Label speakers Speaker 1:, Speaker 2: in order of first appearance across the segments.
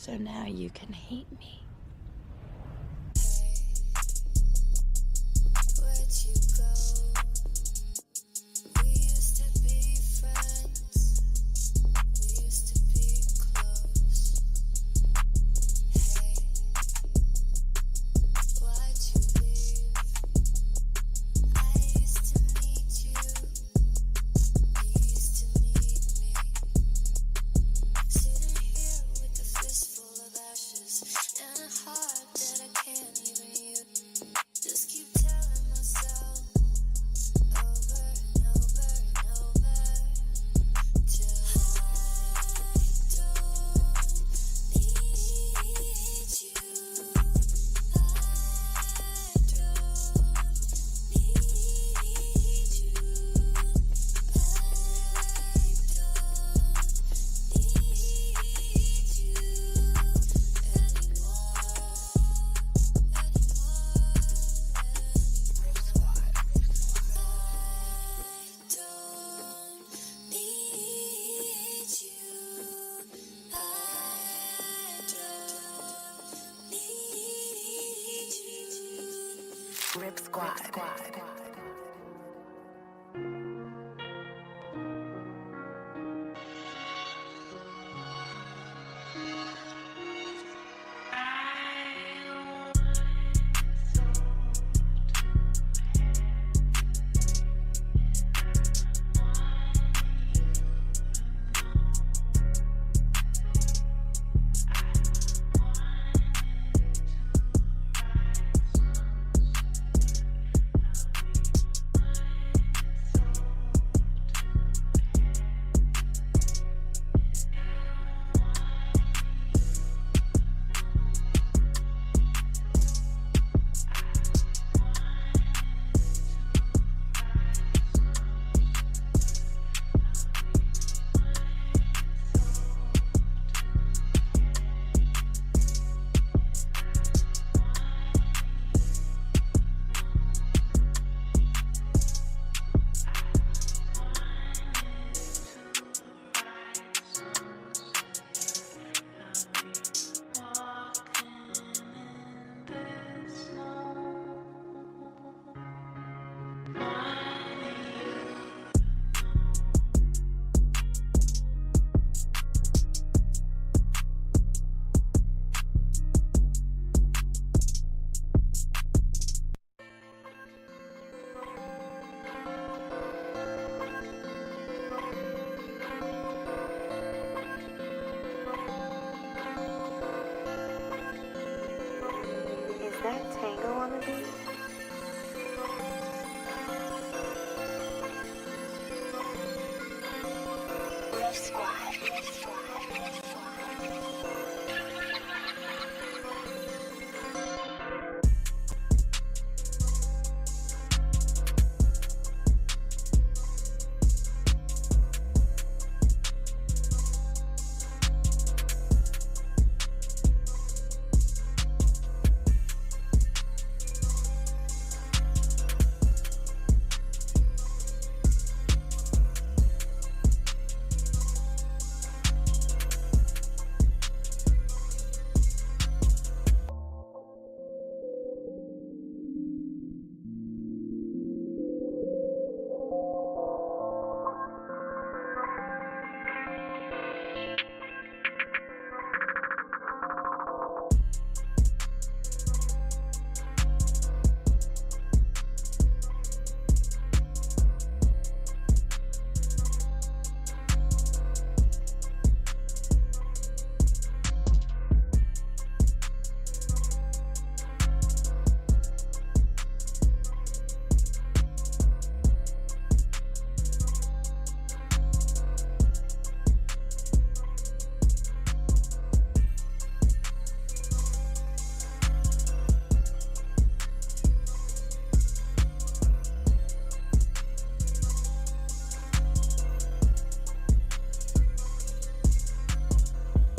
Speaker 1: So now you can hate me.
Speaker 2: Where'd you go? We used to be friends. We used to be close. Hey, why'd you leave? I used to need you. You used to need me. Sitting here with a fistful of ashes and a heart that I can't even use. Just keep telling myself over and over and over till I don't need you. I Rip Squad. Is that tango on the beat? Rip Squad.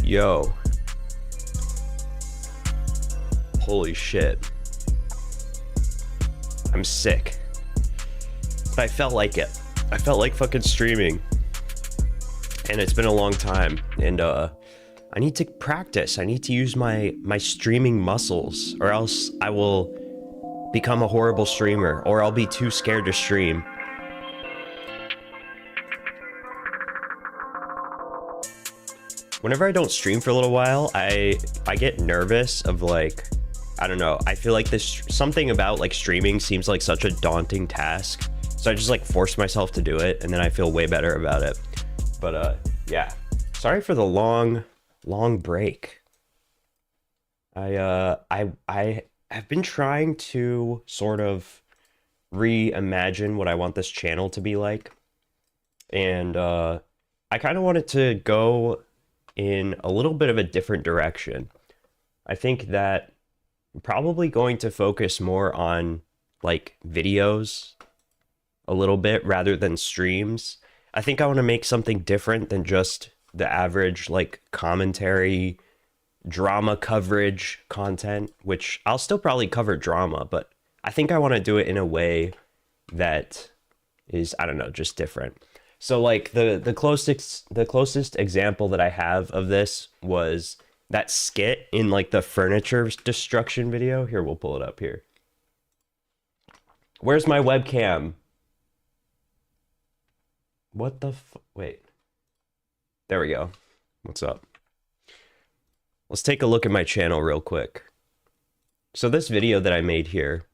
Speaker 3: Yo. Holy shit. I'm sick. But I felt like it. I felt like fucking streaming. And it's been a long time. And I I need to practice. I need to use my streaming muscles, or else I will become a horrible streamer, or I'll be too scared to stream. Whenever I don't stream for a little while, I get nervous of like, I don't know, I feel like this something about like streaming seems like such a daunting task. So I just like force myself to do it, and then I feel way better about it. But yeah, sorry for the long break. I have been trying to sort of reimagine what I want this channel to be like, and I kind of wanted to go in a little bit of a different direction. I think that I'm probably going to focus more on like videos a little bit rather than streams. I think I want to make something different than just the average like commentary, drama coverage content, which I'll still probably cover drama, but I think I want to do it in a way that is, I don't know, just different. So like the closest example that I have of this was that skit in like the furniture destruction video. Here, we'll pull it up here. Where's my webcam? What the wait. There we go. What's up? Let's take a look at my channel real quick. So this video that I made here,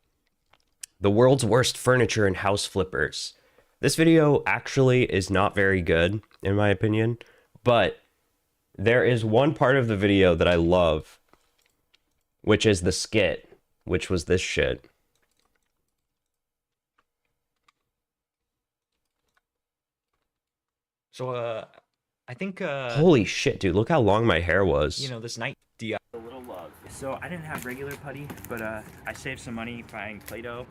Speaker 3: the world's worst furniture and house flippers. This video actually is not very good, in my opinion, but there is one part of the video that I love, which is the skit, which was this shit.
Speaker 4: So, I think,
Speaker 3: Holy shit, dude, look how long my hair was.
Speaker 4: you know, this night DIY a little love. So I didn't have regular putty, but I saved some money buying Play-Doh.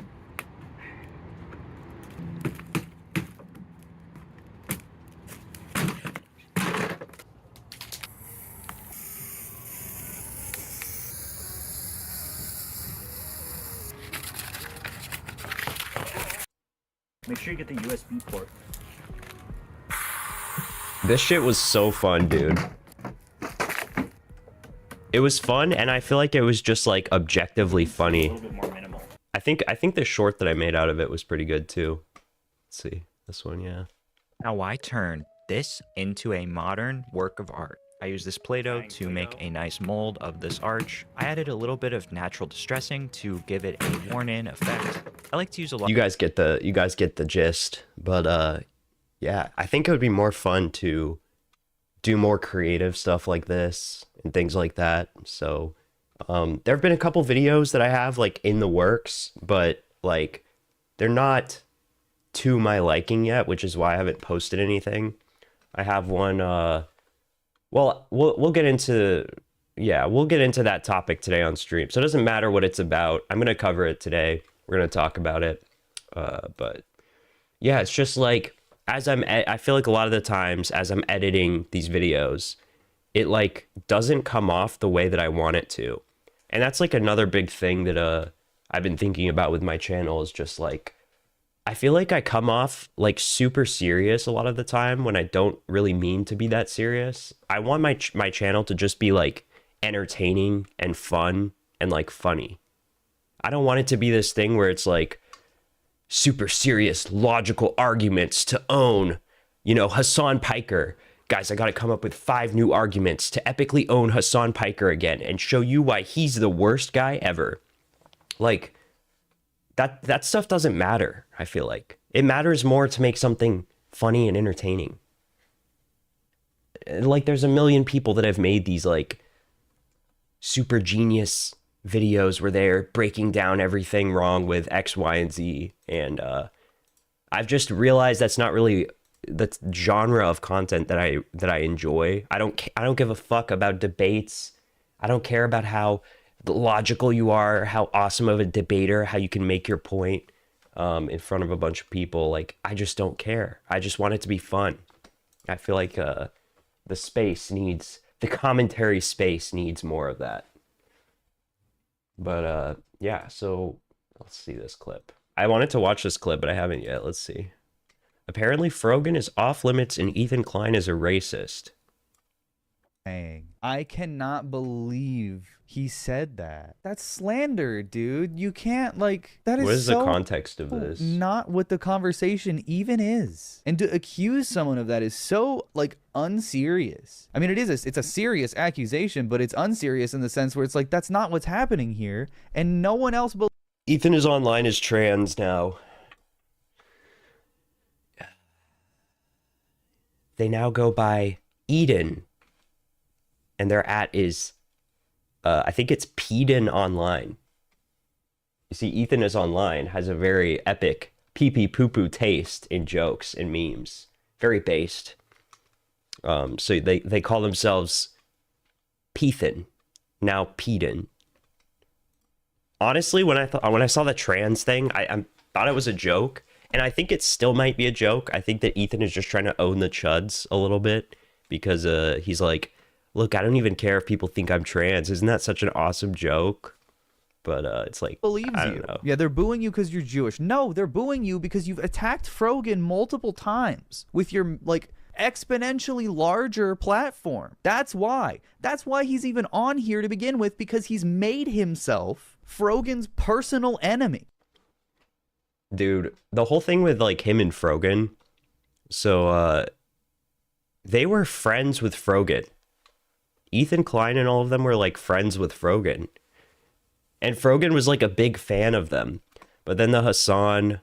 Speaker 4: Make sure you get the USB port.
Speaker 3: This shit was so fun, dude. It was fun, and I feel like it was just like objectively
Speaker 4: A
Speaker 3: funny.
Speaker 4: little bit more minimal.
Speaker 3: I think the short that I made out of it was pretty good too. Let's see. This one, yeah.
Speaker 5: Now I turn this into a modern work of art. I use this Play-Doh to make a nice mold of this arch. I added a little bit of natural distressing to give it a worn-in effect. I like to use a lot.
Speaker 3: You guys get the gist, but yeah, I think it would be more fun to do more creative stuff like this and things like that. So there have been a couple videos that I have like in the works, but like they're not to my liking yet, which is why I haven't posted anything. I have one well, we'll get into, yeah, we'll get into that topic today on stream. So it doesn't matter what it's about. I'm going to cover it today. We're going to talk about it. But yeah, it's just like, I feel like a lot of the times as I'm editing these videos, it like doesn't come off the way that I want it to. And that's like another big thing that I've been thinking about with my channel is just like, I feel like I come off like super serious a lot of the time when I don't really mean to be that serious. I want my channel to just be like entertaining and fun and like funny. I don't want it to be this thing where it's like super serious logical arguments to own, you know, Hassan Piker. Guys, I got to come up with 5 new arguments to epically own Hassan Piker again and show you why he's the worst guy ever. Like that stuff doesn't matter. I feel like it matters more to make something funny and entertaining. Like there's a million people that have made these like super genius videos where they're breaking down everything wrong with X, Y, and Z. And I've just realized that's not really the genre of content that I enjoy. I don't give a fuck about debates. I don't care about how logical you are, how awesome of a debater, how you can make your point in front of a bunch of people. Like, I just don't care. I just want it to be fun. I feel like the commentary space needs more of that. But yeah, so let's see this clip. I wanted to watch this clip, but I haven't yet. Let's see. Apparently Frogan is off limits and Ethan Klein is a racist.
Speaker 6: saying. I cannot believe he said that. That's slander, dude. You can't, like, that is
Speaker 3: What is the
Speaker 6: so
Speaker 3: context of this?
Speaker 6: not what the conversation even is. And to accuse someone of that is so, like, unserious. I mean, it's a serious accusation, but it's unserious in the sense where it's like, that's not what's happening here, and no one else believes.
Speaker 3: Ethan is online as trans now. They now go by Eden. And their @ is, I think it's Peden Online. You see, Ethan is online, has a very epic pee-pee poo-poo taste in jokes and memes. Very based. So they call themselves Pethan, now Peden. Honestly, when I saw the trans thing, I thought it was a joke, and I think it still might be a joke. I think that Ethan is just trying to own the chuds a little bit because he's like, look, I don't even care if people think I'm trans. Isn't that such an awesome joke? But it's like,
Speaker 6: believes
Speaker 3: I don't
Speaker 6: you.
Speaker 3: know.
Speaker 6: Yeah, they're booing you because you're Jewish. No, they're booing you because you've attacked Frogan multiple times with your, like, exponentially larger platform. That's why. That's why he's even on here to begin with, because he's made himself Frogan's personal enemy.
Speaker 3: Dude, the whole thing with, like, him and Frogan, so they were friends with Frogan. Ethan Klein and all of them were, like, friends with Frogan. And Frogan was, like, a big fan of them. But then the Hassan,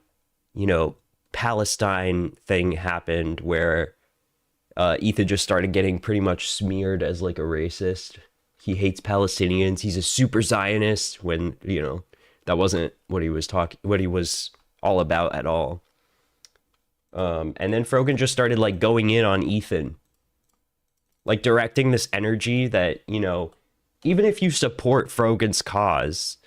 Speaker 3: Palestine thing happened where Ethan just started getting pretty much smeared as, like, a racist. He hates Palestinians. He's a super Zionist when, that wasn't what he was all about at all. And then Frogan just started, like, going in on Ethan. Like, directing this energy that, even if you support Frogan's cause,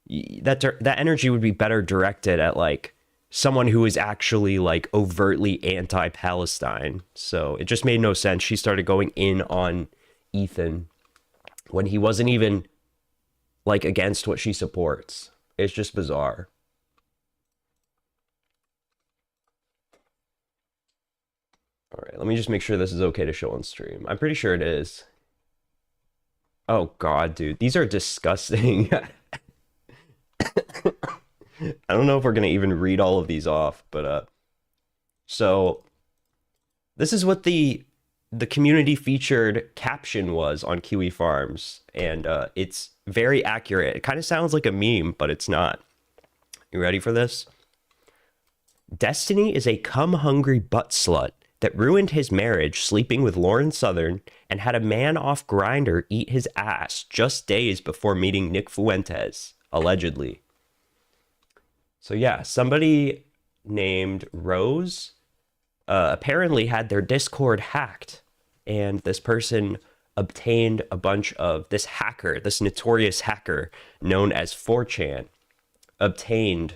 Speaker 3: that energy would be better directed at, like, someone who is actually, like, overtly anti-Palestine. So it just made no sense. She started going in on Ethan when he wasn't even, like, against what she supports. It's just bizarre. All right, let me just make sure this is okay to show on stream. I'm pretty sure it is. Oh God, dude, these are disgusting. I don't know if we're gonna even read all of these off, but so this is what the community featured caption was on Kiwi Farms, and it's very accurate. It kind of sounds like a meme, but it's not. You ready for this? Destiny is a cum-hungry butt slut that ruined his marriage sleeping with Lauren Southern and had a man off Grindr eat his ass just days before meeting Nick Fuentes, allegedly. So yeah, somebody named Rose apparently had their Discord hacked, and this person obtained a bunch of this notorious hacker known as 4chan, obtained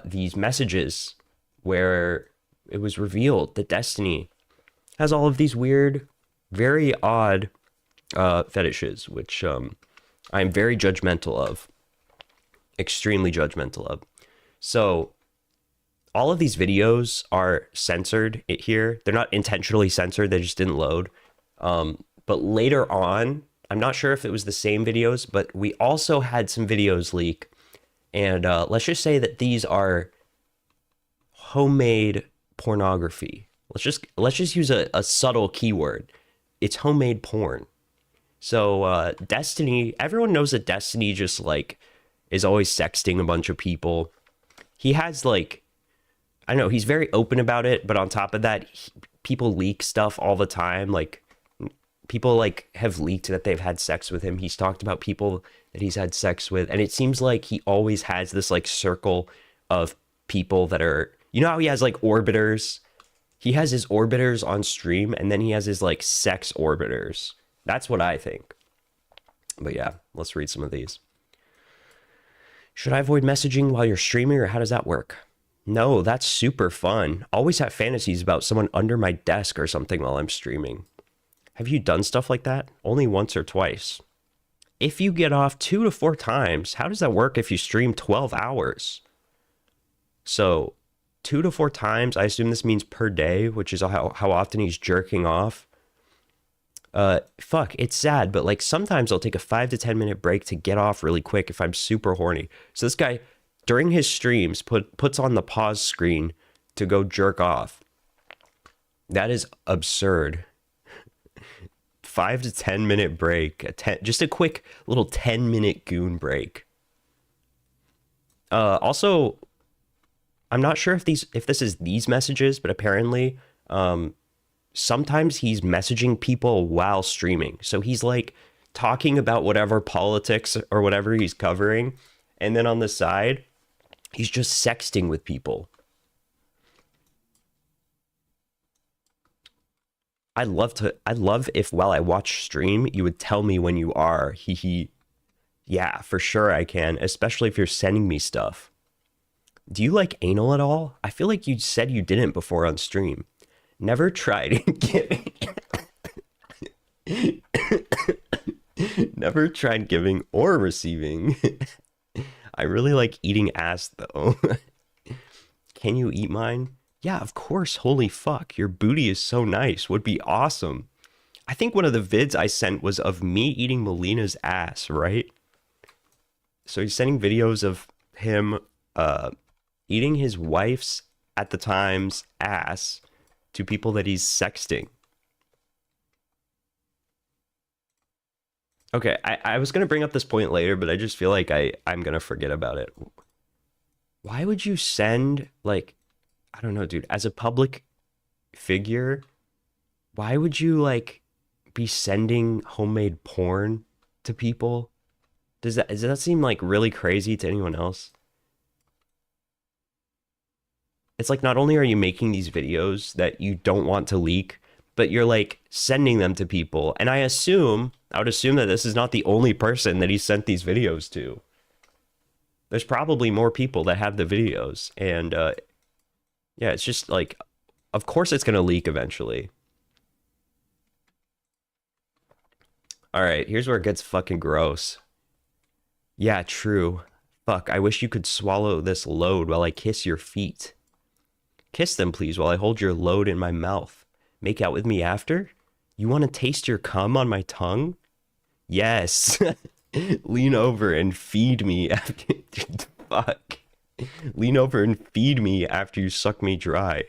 Speaker 3: these messages where it was revealed that Destiny has all of these weird, very odd fetishes, which I'm very judgmental of. Extremely judgmental of. So all of these videos are censored here. They're not intentionally censored. They just didn't load. But later on, I'm not sure if it was the same videos, but we also had some videos leak. And let's just say that these are homemade pornography. Let's just use a subtle keyword. It's homemade porn. So Destiny, everyone knows that Destiny just, like, is always sexting a bunch of people. He has, like, I don't know, he's very open about it, but on top of that, people leak stuff all the time. Like, people, like, have leaked that they've had sex with him. He's talked about people that he's had sex with, and it seems like he always has this, like, circle of people that are, how he has, like, orbiters? He has his orbiters on stream, and then he has his, like, sex orbiters. That's what I think. But yeah, let's read some of these. Should I avoid messaging while you're streaming, or how does that work? No, that's super fun. Always have fantasies about someone under my desk or something while I'm streaming. Have you done stuff like that? Only once or twice. If you get off 2 to 4 times, how does that work if you stream 12 hours? So 2 to 4 times, I assume this means per day, which is how often he's jerking off. Fuck, it's sad, but like sometimes I'll take a 5 to 10 minute break to get off really quick if I'm super horny. So this guy, during his streams, puts on the pause screen to go jerk off. That is absurd. 5 to 10 minute break, just a quick little 10-minute goon break. Also, I'm not sure if this is these messages, but apparently, sometimes he's messaging people while streaming. So he's like talking about whatever politics or whatever he's covering, and then on the side, he's just sexting with people. I'd love if while I watch stream, you would tell me when you are. Yeah, for sure I can, especially if you're sending me stuff. Do you like anal at all? I feel like you said you didn't before on stream. Never tried giving. Never tried giving or receiving. I really like eating ass though. Can you eat mine? Yeah, of course. Holy fuck. Your booty is so nice. Would be awesome. I think one of the vids I sent was of me eating Melina's ass, right? So he's sending videos of him eating his wife's, at the time's, ass to people that he's sexting. Okay, I was going to bring up this point later, but I just feel like I'm going to forget about it. Why would you send, like, I don't know, dude, as a public figure, why would you, like, be sending homemade porn to people? Does that seem, like, really crazy to anyone else? It's like, not only are you making these videos that you don't want to leak, but you're, like, sending them to people. And I would assume that this is not the only person that he sent these videos to. There's probably more people that have the videos. And, yeah, it's just, like, of course it's going to leak eventually. All right, here's where it gets fucking gross. Yeah, true. Fuck, I wish you could swallow this load while I kiss your feet. Kiss them, please, while I hold your load in my mouth. Make out with me after? You want to taste your cum on my tongue? Yes. Lean over and feed me after... Fuck. Lean over and feed me after you suck me dry.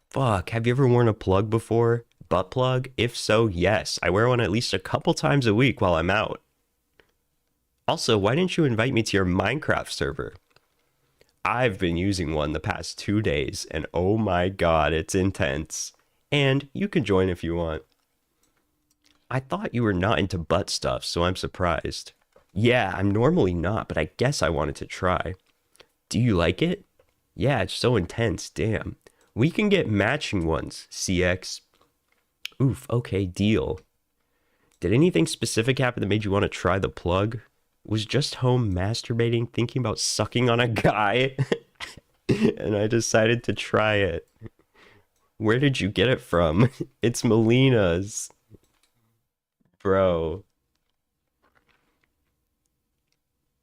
Speaker 3: Fuck, have you ever worn a plug before? Butt plug? If so, yes. I wear one at least a couple times a week while I'm out. Also, why didn't you invite me to your Minecraft server? I've been using one the past 2 days, and oh my god, it's intense. And you can join if you want. I thought you were not into butt stuff, so I'm surprised. Yeah, I'm normally not, but I guess I wanted to try. Do you like it? Yeah, it's so intense, damn. We can get matching ones, CX. Oof, okay, deal. Did anything specific happen that made you want to try the plug? Was just home masturbating, thinking about sucking on a guy, and I decided to try it. Where did you get it from? It's Melina's. Bro.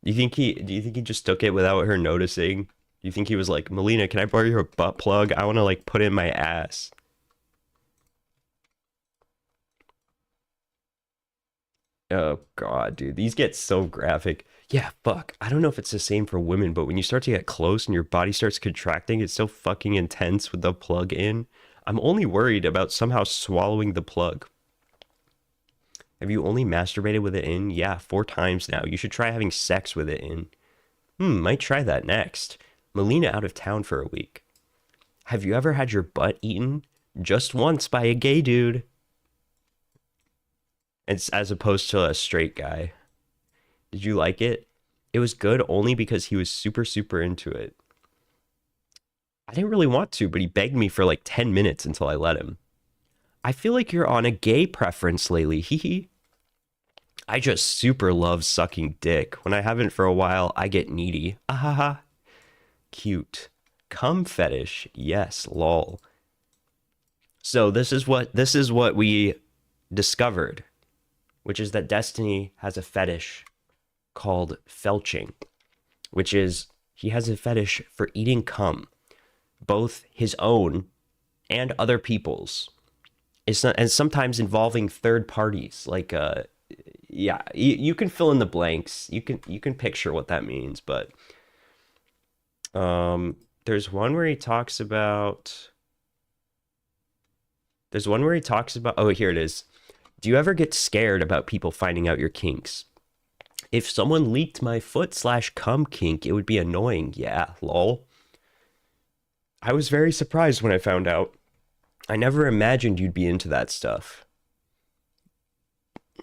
Speaker 3: Do you think he just took it without her noticing? Do you think he was like, Melina, can I borrow your butt plug? I want to like put it in my ass. Oh god, dude, these get so graphic. Yeah, fuck. I don't know if it's the same for women, but when you start to get close and your body starts contracting, it's so fucking intense with the plug in. I'm only worried about somehow swallowing the plug. Have you only masturbated with it in? Yeah, 4 times now. You should try having sex with it in. Might try that next. Melina out of town for a week. Have you ever had your butt eaten? Just once by a gay dude. It's as opposed to a straight guy. Did you like it? It was good only because he was super, super into it. I didn't really want to, but he begged me for like 10 minutes until I let him. I feel like you're on a gay preference lately, hee. I just super love sucking dick. When I haven't for a while, I get needy. Ahaha. Cute. Cum fetish. Yes, lol. So this is what we discovered, which is that Destiny has a fetish called felching, which is he has a fetish for eating cum, both his own and other people's. It's not, and sometimes involving third parties. Like, yeah, you can fill in the blanks. You can picture what that means, but there's one where he talks about. Oh, here it is. Do you ever get scared about people finding out your kinks? If someone leaked my foot/cum kink, it would be annoying. Yeah, lol. I was very surprised when I found out. I never imagined you'd be into that stuff.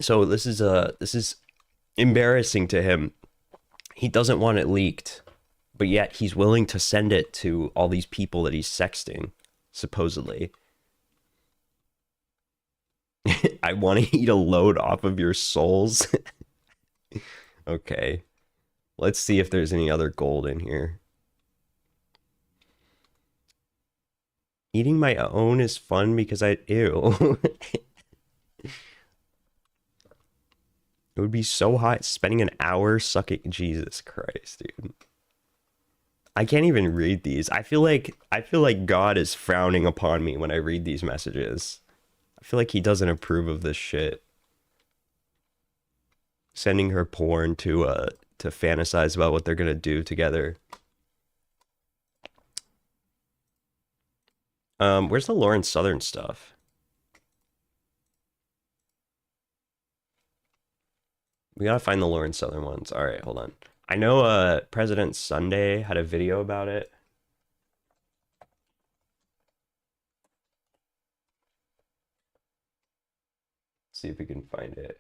Speaker 3: So this is embarrassing to him. He doesn't want it leaked, but yet he's willing to send it to all these people that he's sexting, supposedly. I want to eat a load off of your souls. Okay. Let's see if there's any other gold in here. Eating my own is fun because ew. It would be so hot spending an hour sucking. Jesus Christ, dude. I can't even read these. I feel like God is frowning upon me when I read these messages. I feel like he doesn't approve of this shit. Sending her porn to fantasize about what they're gonna do together. Where's the Lauren Southern stuff? We gotta find the Lauren Southern ones. All right, hold on. I know President Sunday had a video about it. Let's see if we can find it.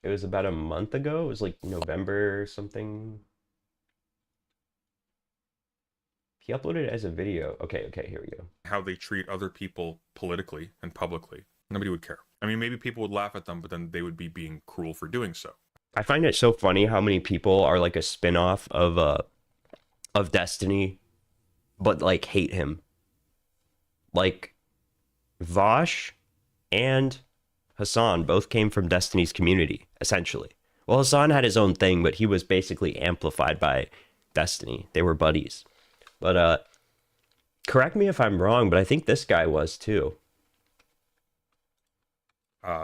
Speaker 3: It was about a month ago. It was like November or something. He uploaded it as a video. Okay, here we go.
Speaker 7: How they treat other people politically and publicly. Nobody would care. I mean, maybe people would laugh at them, but then they would be being cruel for doing so.
Speaker 3: I find it so funny how many people are like a spin-off of Destiny, but like hate him. Like Vosh and Hassan both came from Destiny's community, essentially. Well, Hassan had his own thing, but he was basically amplified by Destiny. They were buddies. But correct me if I'm wrong, but I think this guy was too.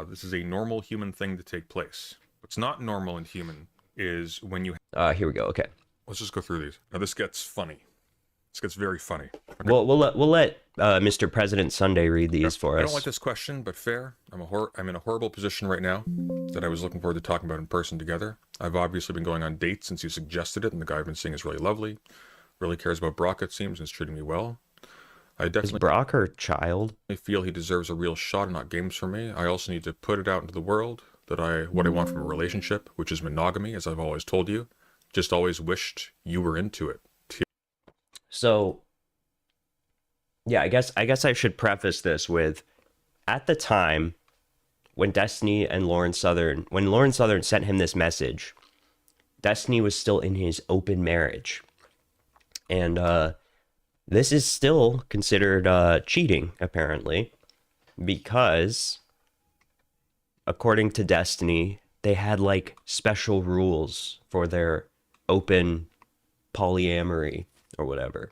Speaker 7: This is a normal human thing to take place. What's not normal and human is when you...
Speaker 3: Here we go. Okay.
Speaker 7: Let's just go through these. Now, this gets funny. This gets very funny. Okay.
Speaker 3: We'll let Mr. President Sunday read these for us.
Speaker 7: I don't like this question, but fair. I'm in a horrible position right now that I was looking forward to talking about in person together. I've obviously been going on dates since you suggested it, and the guy I've been seeing is really lovely. Really cares about Brock, it seems, and is treating me well. I definitely...
Speaker 3: Is Brock her child?
Speaker 7: I feel he deserves a real shot and not games from me. I also need to put it out into the world that what I want from a relationship, which is monogamy, as I've always told you. Just always wished you were into it.
Speaker 3: So, yeah, I guess I should preface this with, at the time when Destiny and Lauren Southern sent him this message, Destiny was still in his open marriage. And this is still considered cheating, apparently, because according to Destiny, they had like special rules for their open polyamory or whatever.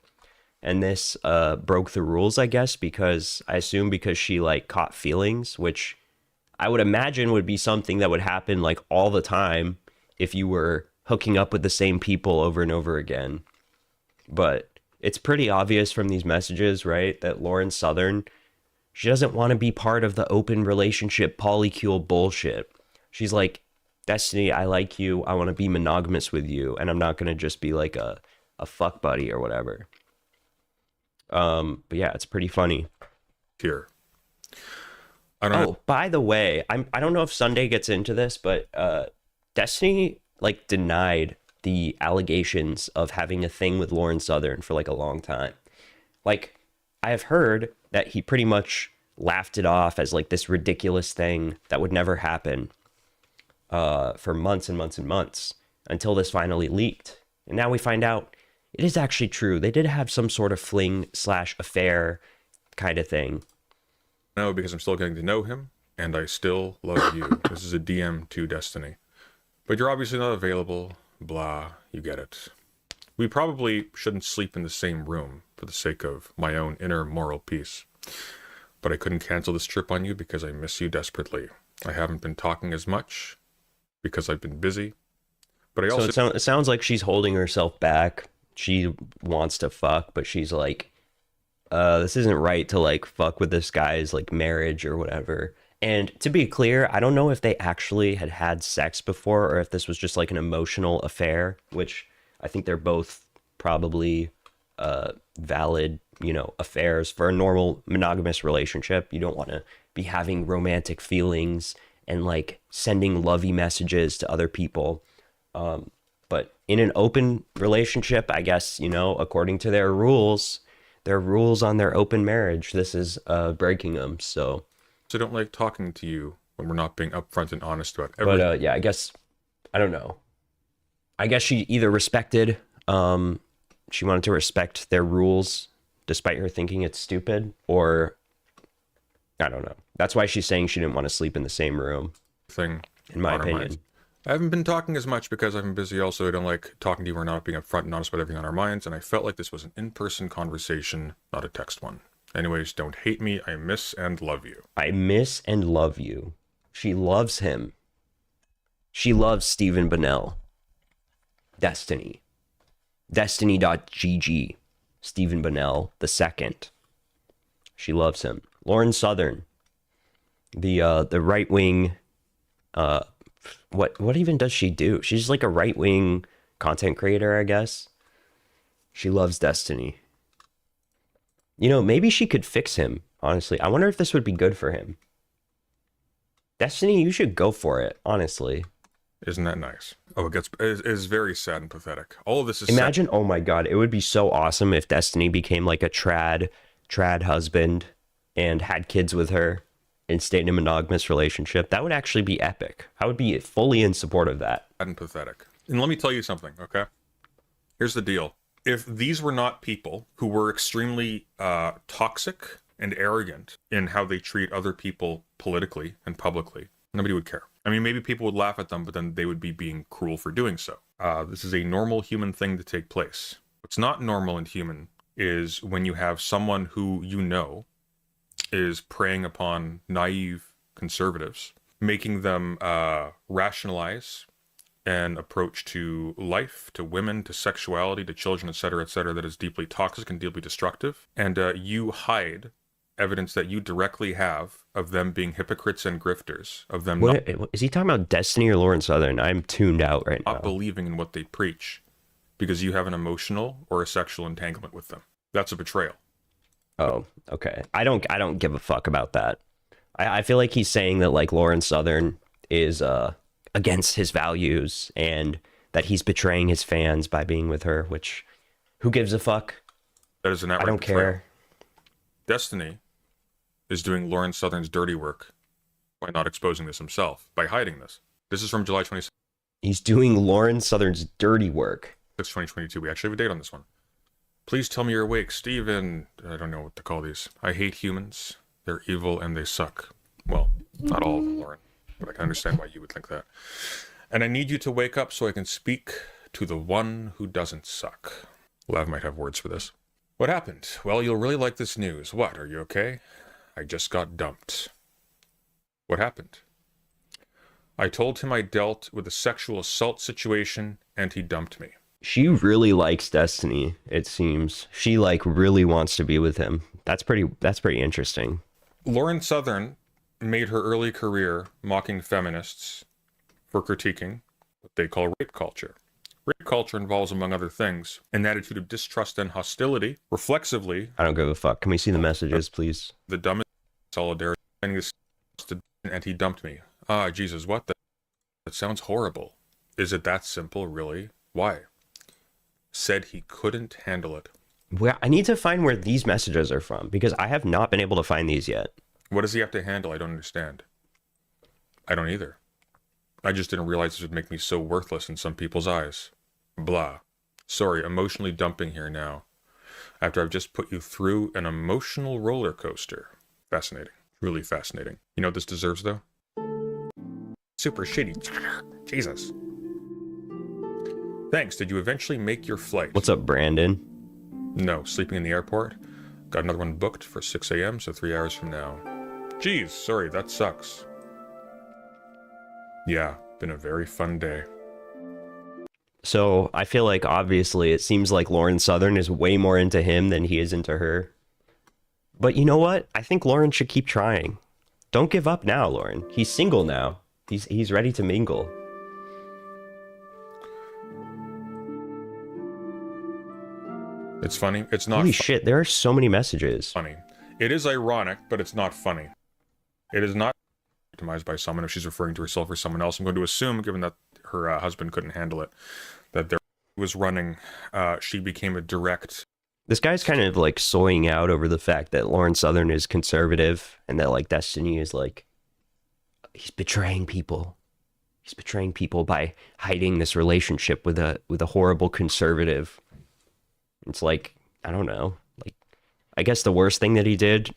Speaker 3: And this broke the rules, I guess, because she like caught feelings, which I would imagine would be something that would happen like all the time if you were hooking up with the same people over and over again. But it's pretty obvious from these messages, right, that Lauren Southern, she doesn't want to be part of the open relationship polycule bullshit. She's like, Destiny, I like you. I want to be monogamous with you. And I'm not going to just be like a fuck buddy or whatever. But yeah, it's pretty funny.
Speaker 7: Here.
Speaker 3: By the way, I don't know if Sunday gets into this, but Destiny like denied the allegations of having a thing with Lauren Southern for like a long time. Like, I have heard that he pretty much laughed it off as like this ridiculous thing that would never happen for months and months and months until this finally leaked. And now we find out it is actually true. They did have some sort of fling/affair kind of thing.
Speaker 7: No, because I'm still getting to know him, and I still love you. This is a DM to Destiny. But you're obviously not available. Blah, you get it. We probably shouldn't sleep in the same room for the sake of my own inner moral peace. But I couldn't cancel this trip on you because I miss you desperately. I haven't been talking as much because I've been busy. But I also...
Speaker 3: So it sounds like she's holding herself back. She wants to fuck, but she's like, this isn't right to like fuck with this guy's like marriage or whatever. And to be clear, I don't know if they actually had sex before or if this was just like an emotional affair, which I think they're both probably valid, you know, affairs for a normal monogamous relationship. You don't want to be having romantic feelings and like sending lovey messages to other people. But in an open relationship, I guess, you know, according to their rules on their open marriage, this is breaking them. So
Speaker 7: I don't like talking to you when we're not being upfront and honest about everything.
Speaker 3: But yeah, I guess, I don't know. I guess she either respected, she wanted to respect their rules despite her thinking it's stupid, or I don't know. That's why she's saying she didn't want to sleep in the same room,
Speaker 7: in
Speaker 3: my opinion.
Speaker 7: I haven't been talking as much because I've been busy. Also, I don't like talking to you. We're not being upfront and honest about everything on our minds. And I felt like this was an in-person conversation, not a text one. Anyways, don't hate me. I miss and love you.
Speaker 3: I miss and love you. She loves him. She loves Stephen Bonnell. Destiny. Destiny.gg. Stephen Bonnell the second. She loves him. Lauren Southern. The right wing. What even does she do? She's like a right wing content creator, I guess. She loves Destiny. You know, maybe she could fix him, honestly. I wonder if this would be good for him. Destiny, you should go for it, honestly.
Speaker 7: Isn't that nice? Oh, it is very sad and pathetic. All of this is
Speaker 3: Imagine, oh my god, it would be so awesome if Destiny became like a trad husband and had kids with her and stayed in a monogamous relationship. That would actually be epic. I would be fully in support of that.
Speaker 7: Sad and pathetic. And let me tell you something, okay? Here's the deal. If these were not people who were extremely toxic and arrogant in how they treat other people politically and publicly, nobody would care. I mean, maybe people would laugh at them, but then they would be being cruel for doing so. This is a normal human thing to take place. What's not normal and human is when you have someone who you know is preying upon naive conservatives, making them rationalize an approach to life, to women, to sexuality, to children, etc., that is deeply toxic and deeply destructive. And you hide evidence that you directly have of them being hypocrites and grifters, of them
Speaker 3: Is he talking about Destiny or Lauren Southern? I'm tuned out right now.
Speaker 7: not believing in what they preach because you have an emotional or a sexual entanglement with them. That's a betrayal.
Speaker 3: Oh, okay. I don't give a fuck about that. I feel like he's saying that like Lauren Southern is against his values and that he's betraying his fans by being with her, which who gives a fuck?
Speaker 7: That is an outright
Speaker 3: I don't
Speaker 7: betrayal.
Speaker 3: care.
Speaker 7: Destiny is doing Lauren Southern's dirty work by not exposing this himself, by hiding this. This is from July 26,
Speaker 3: He's doing Lauren Southern's dirty work.
Speaker 7: 2022. We actually have a date on this one. Please tell me you're awake, Steven. I don't know what to call these. I hate humans. They're evil and they suck. Well, not all of them, Lauren, but I can understand why you would think that. And I need you to wake up so I can speak to the one who doesn't suck. Lav might have words for this. What happened? Well, you'll really like this news. What, are you okay? I just got dumped. What happened? I told him I dealt with a sexual assault situation and he dumped me.
Speaker 3: She really likes Destiny, it seems. She like really wants to be with him. That's pretty interesting.
Speaker 7: Lauren Southern made her early career mocking feminists for critiquing what they call rape culture. Rape culture involves, among other things, an attitude of distrust and hostility. Reflexively,
Speaker 3: I don't give a fuck. Can we see the messages, please?
Speaker 7: the dumbest solidarity, and he dumped me. Ah, Jesus, what the? That sounds horrible. Is it that simple, really? Why? Said he couldn't handle it.
Speaker 3: Well, I need to find where these messages are from because I have not been able to find these yet.
Speaker 7: What does he have to handle? I don't understand. I don't either. I just didn't realize this would make me so worthless in some people's eyes. Blah. Sorry, emotionally dumping here now. After I've just put you through an emotional roller coaster. Fascinating. Really fascinating. You know what this deserves, though? Super shitty. Jesus. Thanks. Did you eventually make your flight?
Speaker 3: What's up, Brandon?
Speaker 7: No, sleeping in the airport. Got another one booked for 6 a.m., so 3 hours from now. Geez, sorry, that sucks. Yeah, been a very fun day.
Speaker 3: So I feel like obviously it seems like Lauren Southern is way more into him than he is into her. But you know what? I think Lauren should keep trying. Don't give up now, Lauren. He's single now. He's ready to mingle.
Speaker 7: It's funny. It's not
Speaker 3: Holy shit, there are so many messages.
Speaker 7: funny. It is ironic, but it's not funny. It is not victimized by someone if she's referring to herself or someone else. I'm going to assume, given that her husband couldn't handle it, that there was running. She became a direct.
Speaker 3: This guy's kind of like soying out over the fact that Lauren Southern is conservative and that like Destiny is like, he's betraying people. He's betraying people by hiding this relationship with a horrible conservative. It's like, I don't know. Like, I guess the worst thing that he did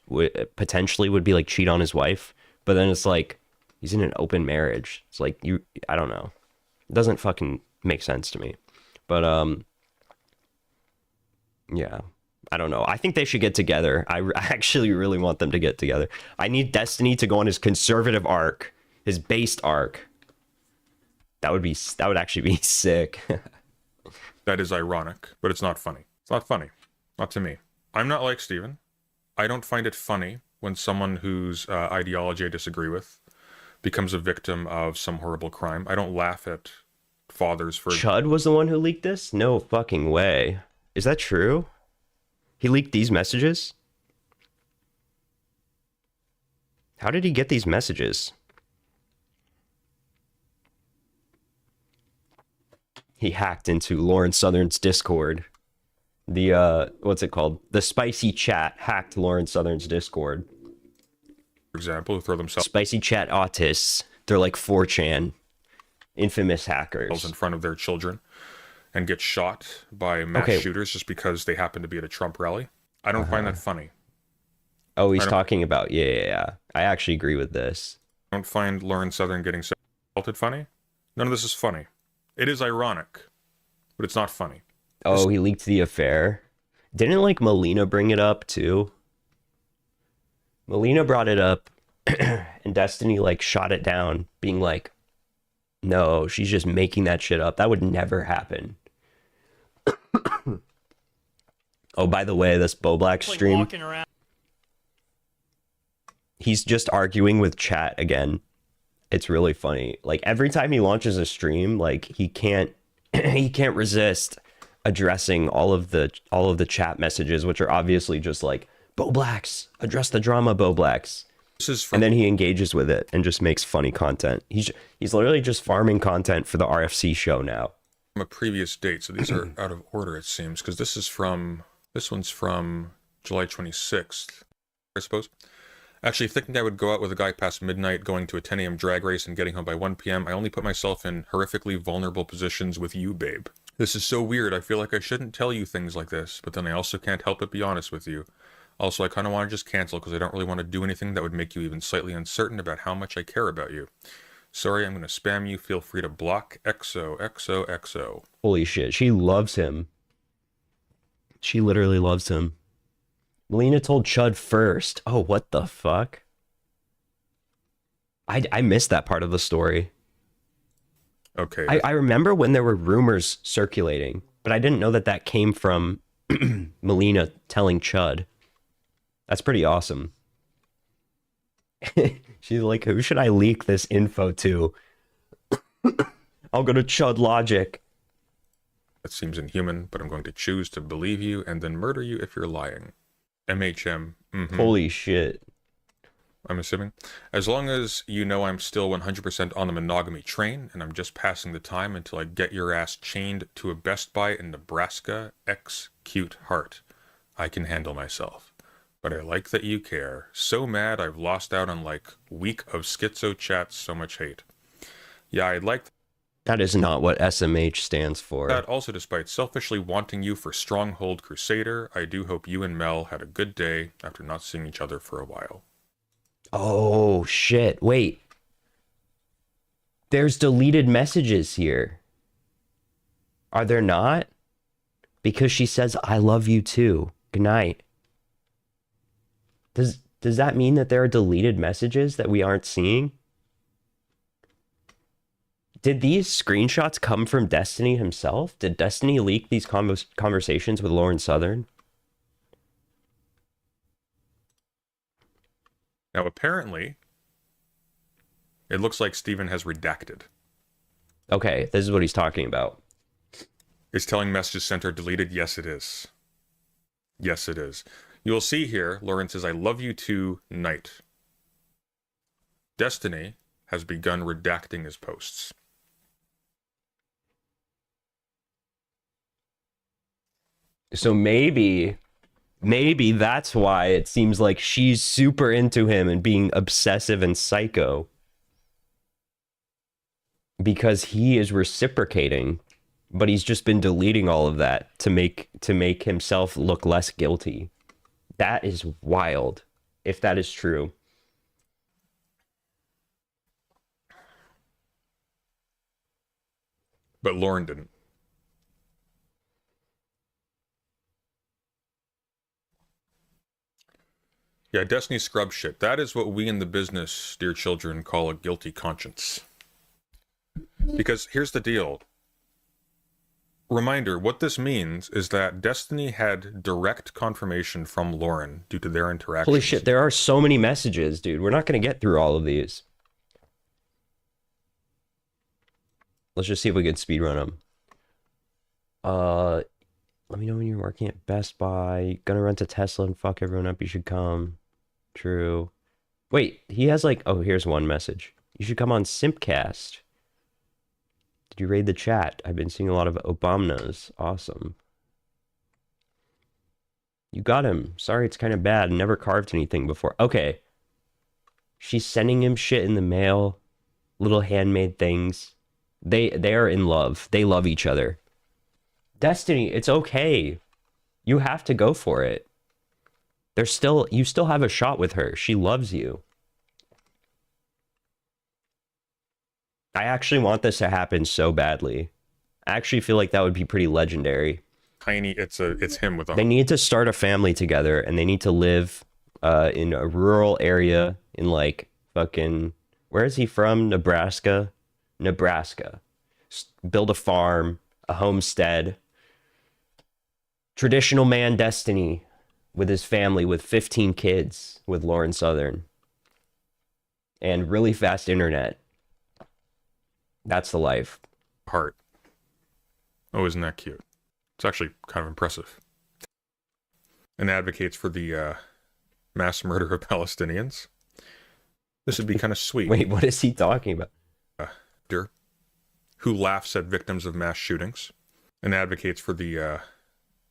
Speaker 3: potentially would be like cheat on his wife. But then it's like, he's in an open marriage. It's like, I don't know. It doesn't fucking make sense to me. But, yeah, I don't know. I think they should get together. I actually really want them to get together. I need Destiny to go on his conservative arc, his based arc. That would actually be sick.
Speaker 7: That is ironic, but it's not funny. It's not funny. Not to me. I'm not like Steven. I don't find it funny when someone whose ideology I disagree with becomes a victim of some horrible crime. I don't laugh at fathers for...
Speaker 3: Chud was the one who leaked this? No fucking way. Is that true? He leaked these messages? How did he get these messages? He hacked into Lauren Southern's Discord. The, what's it called? The Spicy Chat hacked Lauren Southern's Discord.
Speaker 7: For example, who throw themselves
Speaker 3: Spicy Chat autists. They're like 4chan. Infamous hackers.
Speaker 7: in front of their children and get shot by mass shooters just because they happen to be at a Trump rally. I don't find that funny.
Speaker 3: Oh, he's talking about... Yeah. I actually agree with this.
Speaker 7: I don't find Lauren Southern getting assaulted funny. None of this is funny. It is ironic, but it's not funny.
Speaker 3: Oh, he leaked the affair. Didn't like Melina bring it up too? Melina brought it up and Destiny like shot it down, being like, no, she's just making that shit up. That would never happen. Oh, by the way, this Bo Black stream, he's just arguing with chat again. It's really funny. Like every time he launches a stream, like he can't resist addressing all of the chat messages, which are obviously just like, Bo Blacks, address the drama, Bo Blacks. And then he engages with it and just makes funny content. He's literally just farming content for the RFC show now.
Speaker 7: From a previous date, so these are out of order, it seems, because this one's from July 26th, I suppose. Actually, thinking I would go out with a guy past midnight, going to a 10 a.m. drag race and getting home by 1 p.m., I only put myself in horrifically vulnerable positions with you, babe. This is so weird. I feel like I shouldn't tell you things like this, but then I also can't help but be honest with you. Also, I kind of want to just cancel because I don't really want to do anything that would make you even slightly uncertain about how much I care about you. Sorry, I'm going to spam you. Feel free to block XOXOXO.
Speaker 3: Holy shit, she loves him. She literally loves him. Melina told Chud first. Oh, what the fuck? I missed that part of the story.
Speaker 7: Okay.
Speaker 3: I remember when there were rumors circulating, but I didn't know that came from Melina telling Chud. That's pretty awesome. She's like, who should I leak this info to? I'll go to Chud Logic.
Speaker 7: That seems inhuman, but I'm going to choose to believe you and then murder you if you're lying. MHM. Mm-hmm.
Speaker 3: Holy shit.
Speaker 7: I'm assuming. As long as you know I'm still 100% on the monogamy train, and I'm just passing the time until I get your ass chained to a Best Buy in Nebraska, X cute heart. I can handle myself. But I like that you care. So mad I've lost out on like week of schizo chats, so much hate. Yeah, I'd like
Speaker 3: that is not what SMH stands for.
Speaker 7: that. Also, despite selfishly wanting you for Stronghold Crusader, I do hope you and Mel had a good day after not seeing each other for a while.
Speaker 3: Oh, shit. Wait. There's deleted messages here. Are there not? Because she says, I love you too. Good night. Does that mean that there are deleted messages that we aren't seeing? Did these screenshots come from Destiny himself? Did Destiny leak these conversations with Lauren Southern?
Speaker 7: Now, apparently, it looks like Steven has redacted.
Speaker 3: Okay, this is what he's talking about.
Speaker 7: Is telling messages sent are deleted? Yes, it is. Yes, it is. You will see here, Lauren says, I love you too, night. Destiny has begun redacting his posts.
Speaker 3: So maybe that's why it seems like she's super into him and being obsessive and psycho. Because he is reciprocating, but he's just been deleting all of that to make himself look less guilty. That is wild, if that is true.
Speaker 7: But Lauren didn't. Yeah, Destiny scrub shit. That is what we in the business, dear children, call a guilty conscience. Because here's the deal. Reminder, what this means is that Destiny had direct confirmation from Lauren due to their interactions.
Speaker 3: Holy shit, there are so many messages, dude. We're not going to get through all of these. Let's just see if we can speedrun them. Let me know when you're working at Best Buy. Gonna rent a Tesla and fuck everyone up. You should come. True. Wait, he has like... Oh, here's one message. You should come on Simpcast. Did you raid the chat? I've been seeing a lot of Obama's. Awesome. You got him. Sorry, it's kind of bad. Never carved anything before. Okay. She's sending him shit in the mail. Little handmade things. They are in love. They love each other. Destiny, it's okay. You have to go for it. You still have a shot with her. She loves you. I actually want this to happen so badly. I actually feel like that would be pretty legendary.
Speaker 7: Tiny, it's him with a...
Speaker 3: They need to start a family together, and they need to live in a rural area in like fucking... Where is he from? Nebraska? Nebraska. Build a farm, a homestead. Traditional man Destiny with his family with 15 kids with Lauren Southern. And really fast internet. That's the life.
Speaker 7: Heart. Oh, isn't that cute? It's actually kind of impressive. And advocates for the mass murder of Palestinians. This would be kind of sweet.
Speaker 3: Wait, what is he talking about?
Speaker 7: Who laughs at victims of mass shootings and advocates for the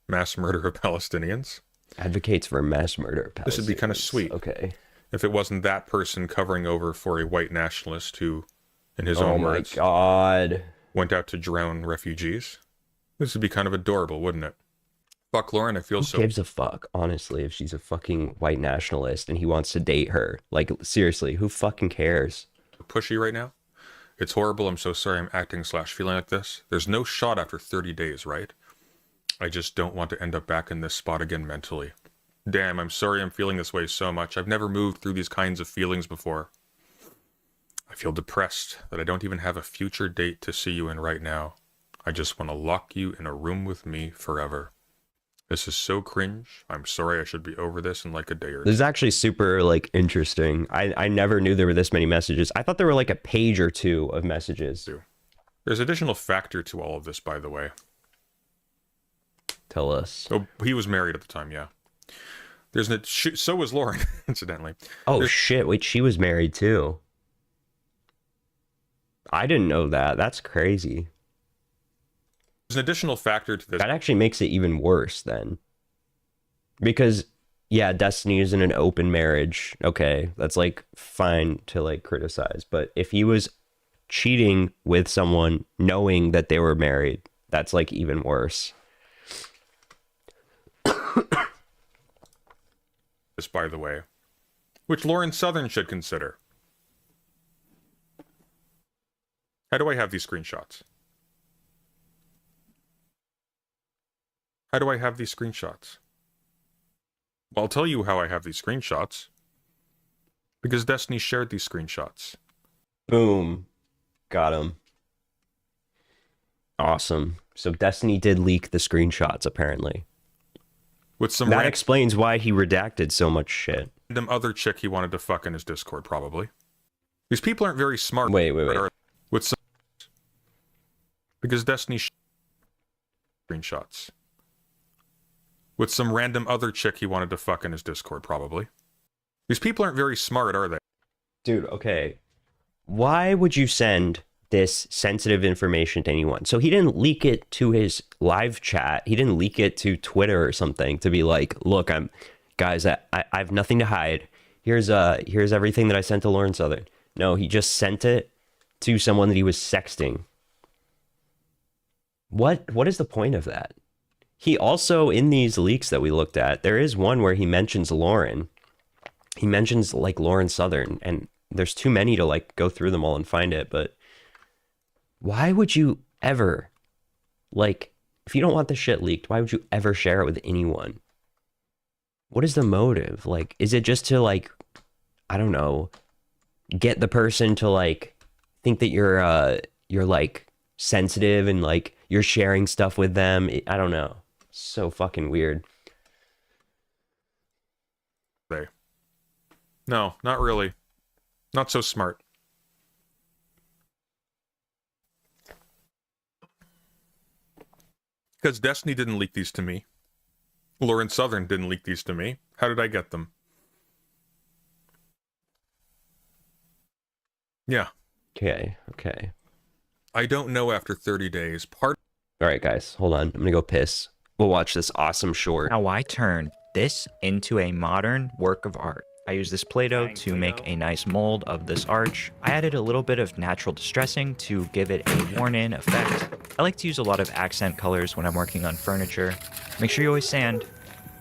Speaker 7: mass murder of Palestinians.
Speaker 3: Advocates for mass murder of Palestinians.
Speaker 7: This would be kind of sweet.
Speaker 3: Okay.
Speaker 7: If it wasn't that person covering over for a white nationalist who, in his own words,
Speaker 3: oh my god,
Speaker 7: went out to drown refugees. This would be kind of adorable, wouldn't it? Fuck Lauren, I feel
Speaker 3: who
Speaker 7: so...
Speaker 3: gives a fuck, honestly, if she's a fucking white nationalist and he wants to date her? Like, seriously, who fucking cares?
Speaker 7: Pushy right now. It's horrible. I'm so sorry I'm acting / feeling like this. There's no shot after 30 days, right? I just don't want to end up back in this spot again mentally. Damn, I'm sorry I'm feeling this way so much. I've never moved through these kinds of feelings before. I feel depressed that I don't even have a future date to see you in right now. I just want to lock you in a room with me forever. This is so cringe. I'm sorry, I should be over this in like a day or two.
Speaker 3: This is actually super like interesting. I never knew there were this many messages. I thought there were like a page or two of messages.
Speaker 7: There's additional factor to all of this, by the way.
Speaker 3: Tell us.
Speaker 7: Oh, he was married at the time, yeah. So was Lauren, incidentally.
Speaker 3: Oh shit, wait, she was married too. I didn't know that. That's crazy.
Speaker 7: There's an additional factor to this.
Speaker 3: That actually makes it even worse then. Because, yeah, Destiny is in an open marriage. Okay, that's like fine to like criticize. But if he was cheating with someone knowing that they were married, that's like even worse.
Speaker 7: This, by the way, which Lauren Southern should consider. How do I have these screenshots? How do I have these screenshots? Well, I'll tell you how I have these screenshots. Because Destiny shared these screenshots.
Speaker 3: Boom. Got him. Awesome. So Destiny did leak the screenshots, apparently.
Speaker 7: With some
Speaker 3: That explains why he redacted so much shit.
Speaker 7: random other chick he wanted to fuck in his Discord, probably. These people aren't very smart.
Speaker 3: Wait.
Speaker 7: With some... Because Destiny screenshots. With some random other chick he wanted to fuck in his Discord, probably. These people aren't very smart, are they?
Speaker 3: Dude, okay. Why would you send this sensitive information to anyone? So he didn't leak it to his live chat. He didn't leak it to Twitter or something to be like, look, guys, I have nothing to hide. Here's everything that I sent to Lauren Southern. No, he just sent it to someone that he was sexting. What is the point of that? He also, in these leaks that we looked at, there is one where he mentions Lauren. He mentions like Lauren Southern, and there's too many to like go through them all and find it, but why would you ever, like, if you don't want the shit leaked, why would you ever share it with anyone? What is the motive? Like, is it just to like, I don't know, get the person to like think that you're like sensitive and like you're sharing stuff with them? I don't know. So fucking weird.
Speaker 7: No, not really. Not so smart. Because Destiny didn't leak these to me. Lauren Southern didn't leak these to me. How did I get them? Yeah.
Speaker 3: Okay.
Speaker 7: I don't know after 30 days.
Speaker 3: All right, guys, hold on. I'm gonna go piss. We'll watch this awesome short.
Speaker 5: Now I turned this into a modern work of art. I used this Play-Doh to make a nice mold of this arch. I added a little bit of natural distressing to give it a worn-in effect. I like to use a lot of accent colors when I'm working on furniture. Make sure you always sand.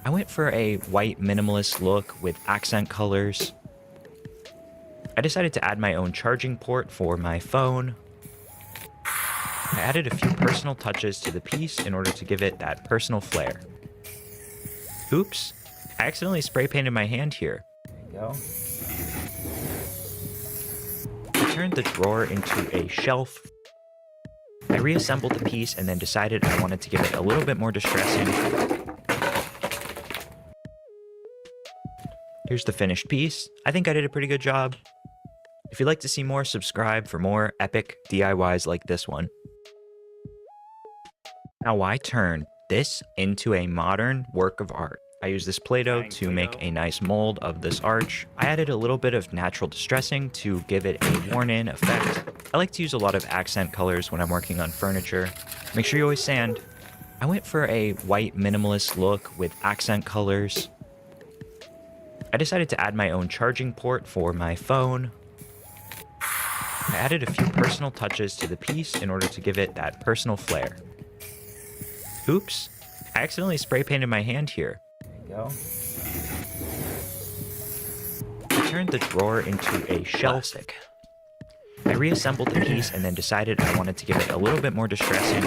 Speaker 5: I went for a white minimalist look with accent colors. I decided to add my own charging port for my phone. I added a few personal touches to the piece in order to give it that personal flair. Oops, I accidentally spray painted my hand here. Go. I turned the drawer into a shelf. I reassembled the piece and then decided I wanted to give it a little bit more distressing. Here's the finished piece. I think I did a pretty good job. If you'd like to see more, subscribe for more epic DIYs like this one. Now I turned this into a modern work of art. I used this Play-Doh to make a nice mold of this arch. I added a little bit of natural distressing to give it a worn-in effect. I like to use a lot of accent colors when I'm working on furniture. Make sure you always sand. I went for a white minimalist look with accent colors. I decided to add my own charging port for my phone. I added a few personal touches to the piece in order to give it that personal flair. Oops, I accidentally spray painted my hand here. Go. I turned the drawer into a shelf. I reassembled the piece and then decided I wanted to give it a little bit more distressing.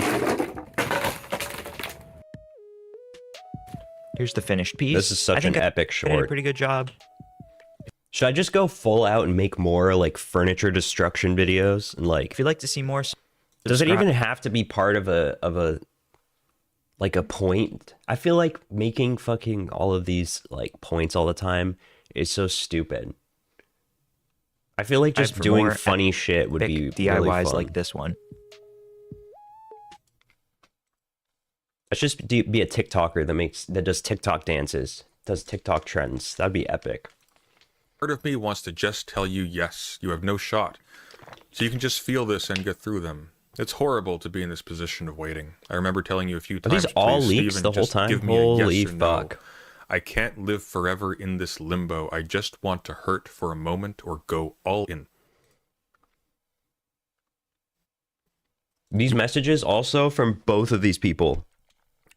Speaker 5: Here's the finished piece.
Speaker 3: This is such an epic
Speaker 5: I did a
Speaker 3: short.
Speaker 5: pretty good job.
Speaker 3: Should I just go full out and make more like furniture destruction videos and like?
Speaker 5: If you'd like to see more,
Speaker 3: Does it even have to be part of a like a point? I feel like making fucking all of these like points all the time is so stupid. I feel like just doing funny shit would be
Speaker 5: DIYs
Speaker 3: really fun.
Speaker 5: like this one.
Speaker 3: Let's just be a TikToker that does TikTok dances, does TikTok trends. That'd be epic.
Speaker 7: Part of me wants to just tell you, yes, you have no shot. So you can just feel this and get through them. It's horrible to be in this position of waiting. I remember telling you a few
Speaker 3: Are
Speaker 7: times,
Speaker 3: these all
Speaker 7: please,
Speaker 3: leaks
Speaker 7: Steven,
Speaker 3: the whole
Speaker 7: just
Speaker 3: time?
Speaker 7: give me a
Speaker 3: Holy
Speaker 7: yes or no.
Speaker 3: fuck.
Speaker 7: I can't live forever in this limbo. I just want to hurt for a moment or go all in.
Speaker 3: These messages also from both of these people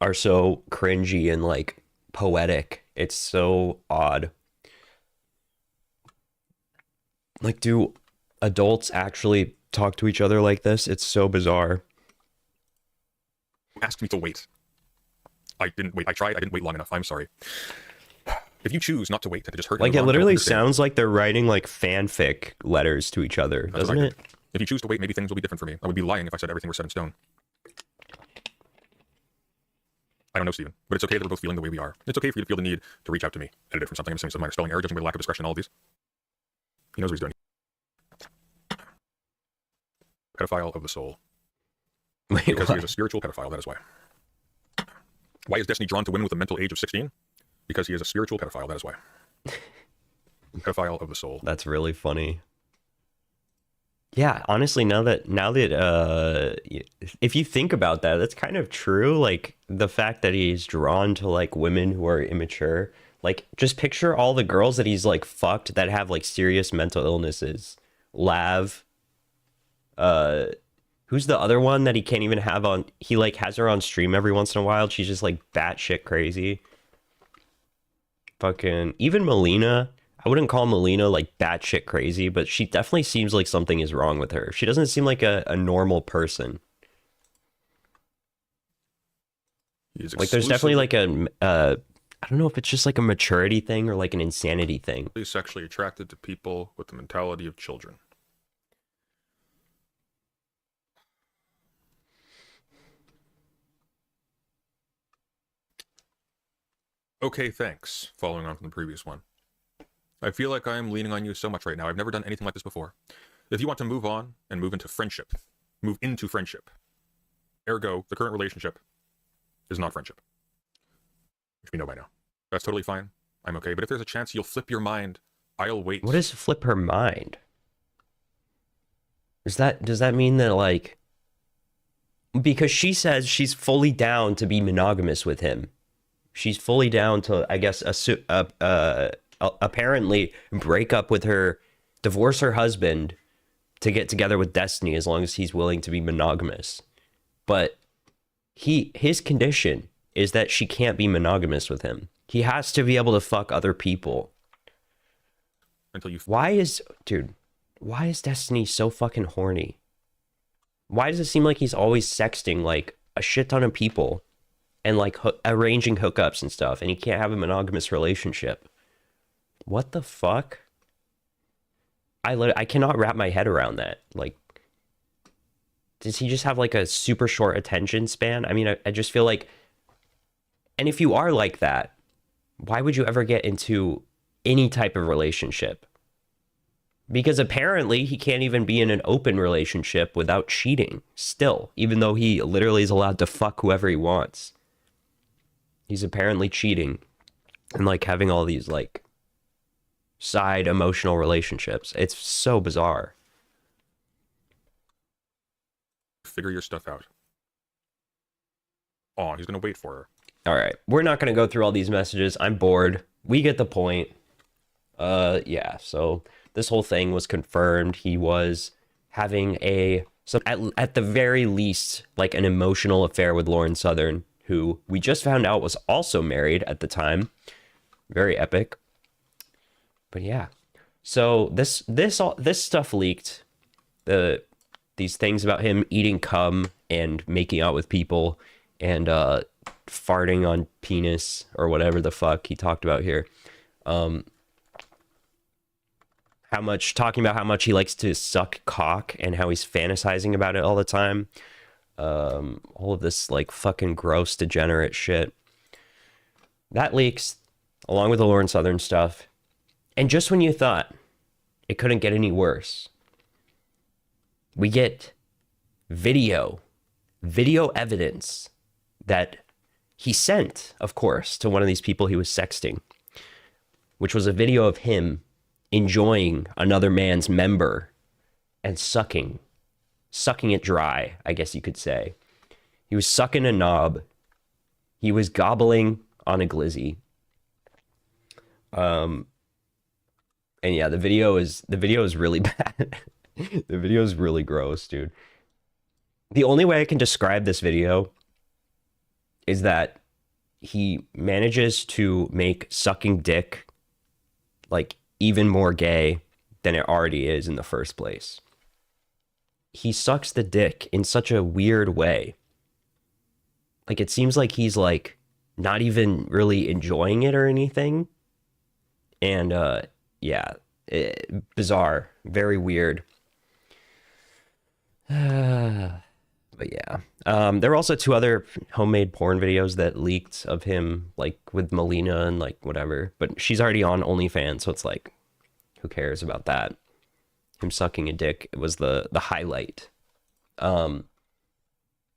Speaker 3: are so cringy and like poetic. It's so odd. Like, do adults actually talk to each other like this? It's so bizarre.
Speaker 7: Ask me to wait. I didn't wait. I tried. I didn't wait long enough. I'm sorry. If you choose not to wait and to just hurt
Speaker 3: Like,
Speaker 7: and
Speaker 3: it
Speaker 7: move on, I will
Speaker 3: literally
Speaker 7: understand.
Speaker 3: sounds like they're writing like fanfic letters to each other,
Speaker 7: That's what
Speaker 3: doesn't
Speaker 7: I
Speaker 3: it?
Speaker 7: did. If you choose to wait, maybe things will be different for me. I would be lying if I said everything were set in stone. I don't know, Steven, but it's okay that we're both feeling the way we are. It's okay for you to feel the need to reach out to me. Edit it from something. I'm saying some minor spelling error, judging by lack of discretion, all of these. He knows what he's doing. Pedophile of the soul.
Speaker 3: Wait,
Speaker 7: Because he
Speaker 3: what?
Speaker 7: is a spiritual pedophile, that is why. Why is Destiny drawn to women with a mental age of 16? Because he is a spiritual pedophile, that is why. Pedophile of the soul.
Speaker 3: That's really funny. Yeah, honestly, now that if you think about that, that's kind of true. Like, the fact that he's drawn to like women who are immature. Like, just picture all the girls that he's like fucked that have like serious mental illnesses. Lav. Who's the other one that he can't even have on? He like has her on stream every once in a while. She's just like batshit crazy. Fucking even Melina. I wouldn't call Melina like batshit crazy, but she definitely seems like something is wrong with her. She doesn't seem like a normal person. Like, there's definitely like I don't know if it's just like a maturity thing or like an insanity thing.
Speaker 7: Sexually attracted to people with the mentality of children. Okay, thanks. Following on from the previous one. I feel like I am leaning on you so much right now. I've never done anything like this before. If you want to move on and move into friendship, ergo, the current relationship is not friendship. Which we know by now. That's totally fine. I'm okay. But if there's a chance you'll flip your mind, I'll wait.
Speaker 3: What does flip her mind? Does that mean that like, because she says she's fully down to be monogamous with him. She's fully down to, I guess, apparently break up with her, divorce her husband to get together with Destiny as long as he's willing to be monogamous. But his condition is that she can't be monogamous with him. He has to be able to fuck other people.
Speaker 7: Until you...
Speaker 3: Why is Destiny so fucking horny? Why does it seem like he's always sexting like a shit ton of people and like arranging hookups and stuff, and he can't have a monogamous relationship? What the fuck? I cannot wrap my head around that. Like, does he just have like a super short attention span? I mean, I just feel like, and if you are like that, why would you ever get into any type of relationship? Because apparently he can't even be in an open relationship without cheating still, even though he literally is allowed to fuck whoever he wants. He's apparently cheating and like having all these like side emotional relationships. It's so bizarre.
Speaker 7: Figure your stuff out. Oh, he's gonna wait for her.
Speaker 3: All right, we're not gonna go through all these messages. I'm bored. We get the point. Yeah. So this whole thing was confirmed. He was having at the very least like an emotional affair with Lauren Southern, who we just found out was also married at the time. Very epic. But yeah, so this stuff leaked. These things about him eating cum and making out with people and farting on penis or whatever the fuck he talked about here. Talking about how much he likes to suck cock and how he's fantasizing about it all the time. All of this like fucking gross degenerate shit. That leaks along with the Lauren Southern stuff. And just when you thought it couldn't get any worse, we get video evidence that he sent, of course, to one of these people he was sexting, which was a video of him enjoying another man's member and sucking it dry, I guess you could say. He was sucking a knob. He was gobbling on a glizzy. And yeah, the video is really bad. The video is really gross, dude. The only way I can describe this video is that he manages to make sucking dick like even more gay than it already is in the first place. He sucks the dick in such a weird way. Like, it seems like he's like not even really enjoying it or anything. And yeah, bizarre, very weird. But yeah, there were also 2 other homemade porn videos that leaked of him, like with Melina and like whatever. But she's already on OnlyFans, so it's like, who cares about that? Him sucking a dick was the highlight. And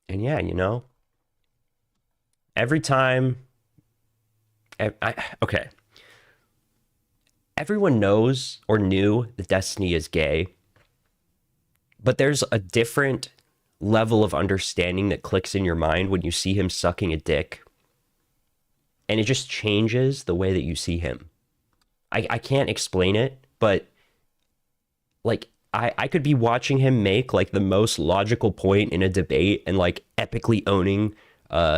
Speaker 3: yeah, you know, every time, okay, everyone knows or knew that Destiny is gay, but there's a different level of understanding that clicks in your mind when you see him sucking a dick, and it just changes the way that you see him. I can't explain it, but like I could be watching him make like the most logical point in a debate and like epically owning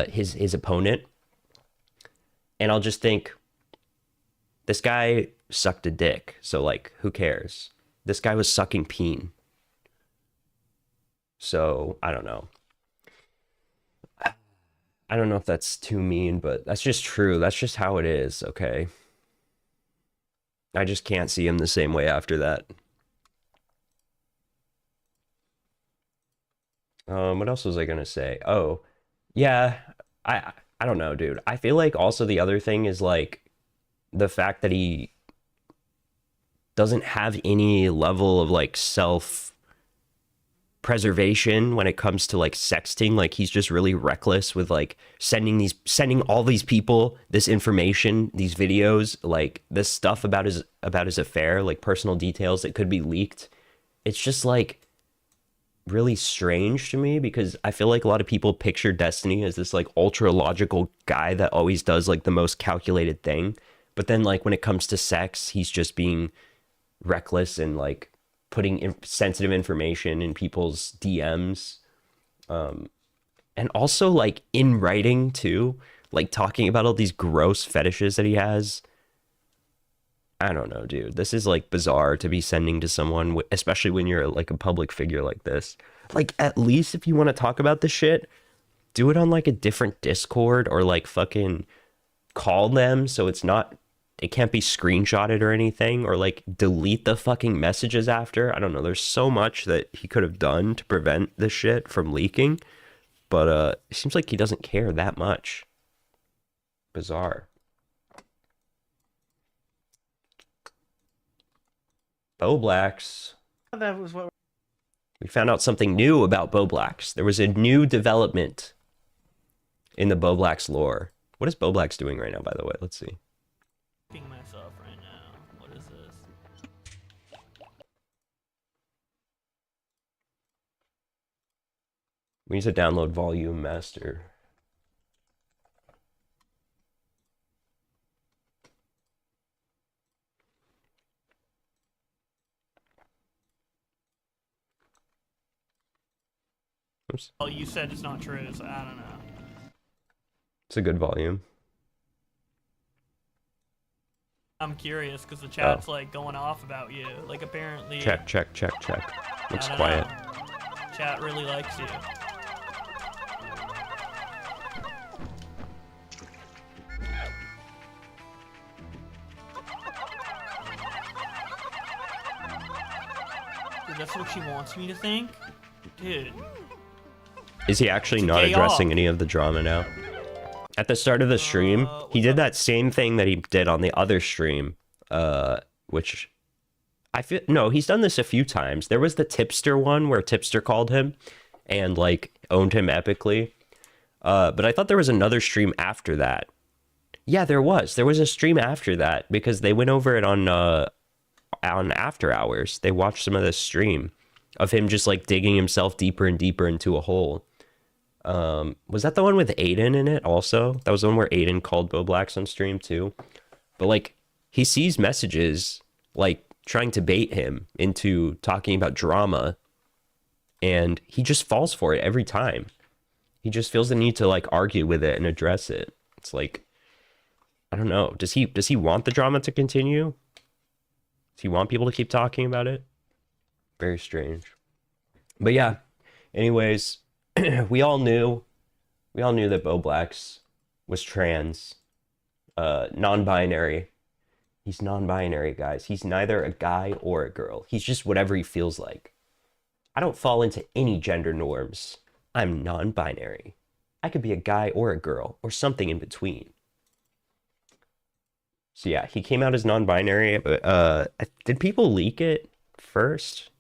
Speaker 3: his opponent, and I'll just think, this guy sucked a dick, so like who cares? This guy was sucking peen. So, I don't know. I don't know if that's too mean, but that's just true. That's just how it is, okay? I just can't see him the same way after that. What else was I gonna say? Oh, yeah, I don't know, dude. I feel like also the other thing is like the fact that he doesn't have any level of like self preservation when it comes to like sexting. Like he's just really reckless with like sending all these people this information, these videos, like this stuff about his affair, like personal details that could be leaked. It's just like really strange to me, because I feel like a lot of people picture Destiny as this like ultra logical guy that always does like the most calculated thing, but then like when it comes to sex, he's just being reckless and like putting sensitive information in people's DMs, and also like in writing too, like talking about all these gross fetishes that he has. I don't know, dude. This is like bizarre to be sending to someone, especially when you're like a public figure like this. Like, at least if you want to talk about this shit, do it on like a different Discord, or like fucking call them so it can't be screenshotted or anything, or like delete the fucking messages after. I don't know. There's so much that he could have done to prevent this shit from leaking, but it seems like he doesn't care that much. Bizarre. Bo Blacks.
Speaker 8: That was what.
Speaker 3: We found out something new about Bo Blacks. There was a new development in the Bo Blacks lore. What is Bo Blacks doing right now, by the way? Let's see.
Speaker 8: Myself right now. What is this?
Speaker 3: We need to download Volume Master. Oops.
Speaker 8: Oh, you said it's not true, so I don't know.
Speaker 3: It's a good volume.
Speaker 8: I'm curious because the chat's like going off about you. Like apparently.
Speaker 3: Check. Looks
Speaker 8: I don't
Speaker 3: quiet.
Speaker 8: know. Chat really likes you. Dude, that's what she wants me to think? Dude.
Speaker 3: Is he actually
Speaker 8: It's
Speaker 3: not
Speaker 8: gay
Speaker 3: addressing
Speaker 8: off.
Speaker 3: any of the drama now? At the start of the stream, he did that same thing that he did on the other stream, which I feel, no, he's done this a few times. There was the Tipster one where Tipster called him and like owned him epically. But I thought there was another stream after that. Yeah, there was a stream after that, because they went over it on After Hours. They watched some of this stream of him just like digging himself deeper and deeper into a hole. Was that the one with Aiden in it also? That was the one where Aiden called Bo Blacks on stream too. But like, he sees messages like trying to bait him into talking about drama, and he just falls for it every time. He just feels the need to like argue with it and address it. It's like, I don't know. Does he want the drama to continue? Does he want people to keep talking about it? Very strange. But yeah, anyways, we all knew that Bo Blacks was trans, non-binary. He's non-binary, guys. He's neither a guy or a girl. He's just whatever he feels like. I don't fall into any gender norms. I'm non-binary. I could be a guy or a girl or something in between. So yeah, he came out as non-binary. Did people leak it first?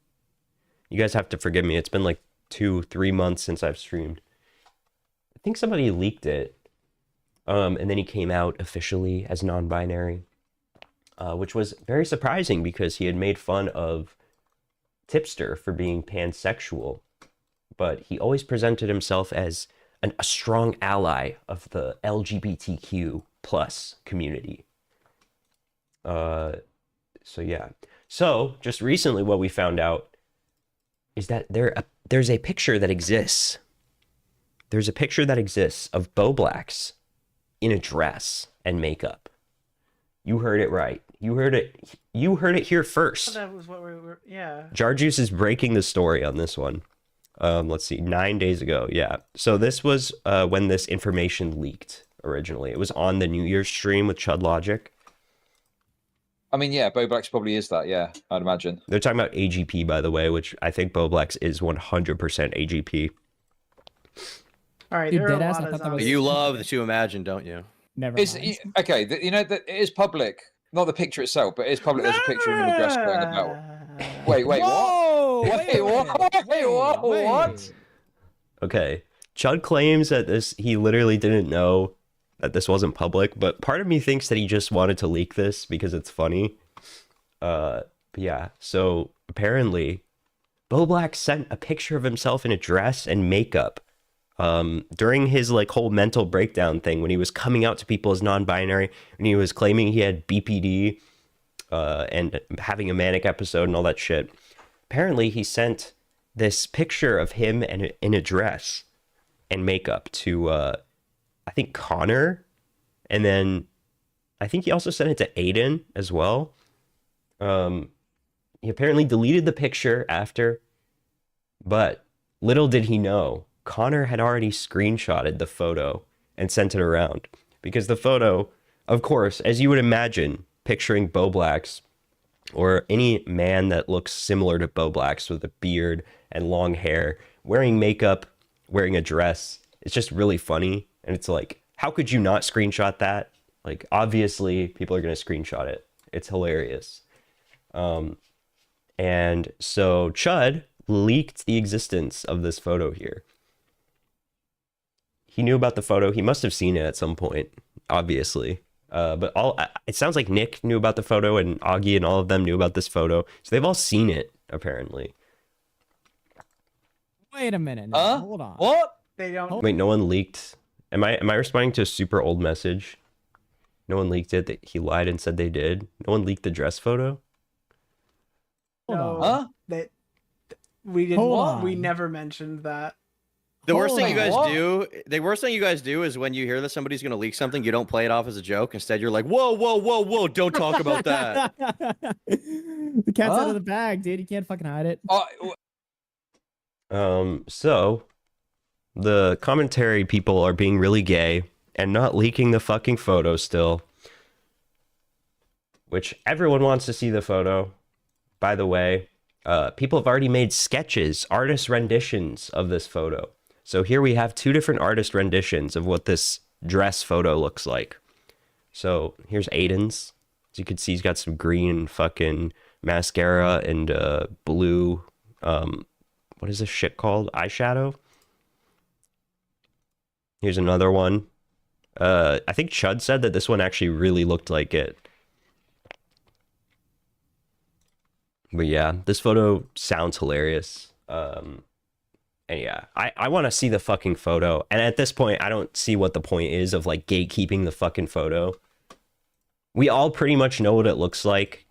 Speaker 3: You guys have to forgive me. It's been like 2-3 months since I've streamed. I think somebody leaked it. And then he came out officially as non-binary, which was very surprising because he had made fun of Tipster for being pansexual, but he always presented himself as a strong ally of the LGBTQ plus community. So yeah. So just recently what we found out is that there's a picture that exists. There's a picture that exists of Bo Blacks in a dress and makeup. You heard it right. You heard it here first.
Speaker 9: That was what we were. Yeah.
Speaker 3: Jarjuice is breaking the story on this one. Let's see, 9 days ago. Yeah. So this was when this information leaked originally. It was on the New Year's stream with Chud Logic.
Speaker 10: I mean, yeah, Bo Blacks probably is that. Yeah, I'd imagine.
Speaker 3: They're talking about AGP, by the way, which I think Bo Blacks is 100% AGP.
Speaker 9: All right.
Speaker 11: Dude,
Speaker 9: There are a
Speaker 11: deadass,
Speaker 9: lot
Speaker 11: I
Speaker 9: of
Speaker 11: thought that was-
Speaker 9: zombies.
Speaker 12: You love to imagine, don't you?
Speaker 11: Never
Speaker 10: It's
Speaker 11: mind.
Speaker 10: okay. You know that it is public, not the picture itself, but it is public. There's a picture of him in a dress going about. Wait, what?
Speaker 11: Whoa!
Speaker 10: Wait, what? Wait, what?
Speaker 3: Okay. Chud claims that he literally didn't know that this wasn't public, but part of me thinks that he just wanted to leak this because it's funny. But yeah, so apparently Bo Black sent a picture of himself in a dress and makeup during his like whole mental breakdown thing when he was coming out to people as non-binary, and he was claiming he had BPD and having a manic episode and all that shit. Apparently he sent this picture of him in a dress and makeup to I think Connor, and then I think he also sent it to Aiden as well. He apparently deleted the picture after, but little did he know, Connor had already screenshotted the photo and sent it around. Because the photo, of course, as you would imagine, picturing Bo Blacks or any man that looks similar to Bo Blacks with a beard and long hair, wearing makeup, wearing a dress, it's just really funny. And it's like, how could you not screenshot that? Like, obviously, people are going to screenshot it. It's hilarious. And so Chud leaked the existence of this photo here. He knew about the photo. He must have seen it at some point, obviously. But it sounds like Nick knew about the photo and Augie and all of them knew about this photo. So they've all seen it, apparently.
Speaker 11: Wait a minute. Now. Hold on.
Speaker 10: What?
Speaker 9: They don't.
Speaker 3: Wait, no one leaked. Am I responding to a super old message? No one leaked it. That he lied and said they did. No one leaked the dress photo.
Speaker 11: Hold
Speaker 9: No,
Speaker 11: on.
Speaker 10: Huh?
Speaker 9: That we didn't.
Speaker 11: Hold
Speaker 9: Want, we
Speaker 11: on.
Speaker 9: never mentioned that.
Speaker 12: The worst thing you guys
Speaker 10: What?
Speaker 12: do, the worst thing you guys do is when you hear that somebody's going to leak something, you don't play it off as a joke. Instead, you're like, whoa, whoa, whoa, whoa, don't talk about that.
Speaker 11: The cat's out
Speaker 10: Huh?
Speaker 11: of the bag, dude. You can't fucking hide it.
Speaker 3: So the commentary people are being really gay and not leaking the fucking photo still. Which everyone wants to see the photo. By the way, people have already made sketches, artist renditions of this photo. So here we have 2 different artist renditions of what this dress photo looks like. So here's Aiden's. As you can see, he's got some green fucking mascara and blue, what is this shit called? Eyeshadow? Here's another one. I think Chud said that this one actually really looked like it. But yeah, this photo sounds hilarious. And yeah, I want to see the fucking photo. And at this point, I don't see what the point is of like gatekeeping the fucking photo. We all pretty much know what it looks like.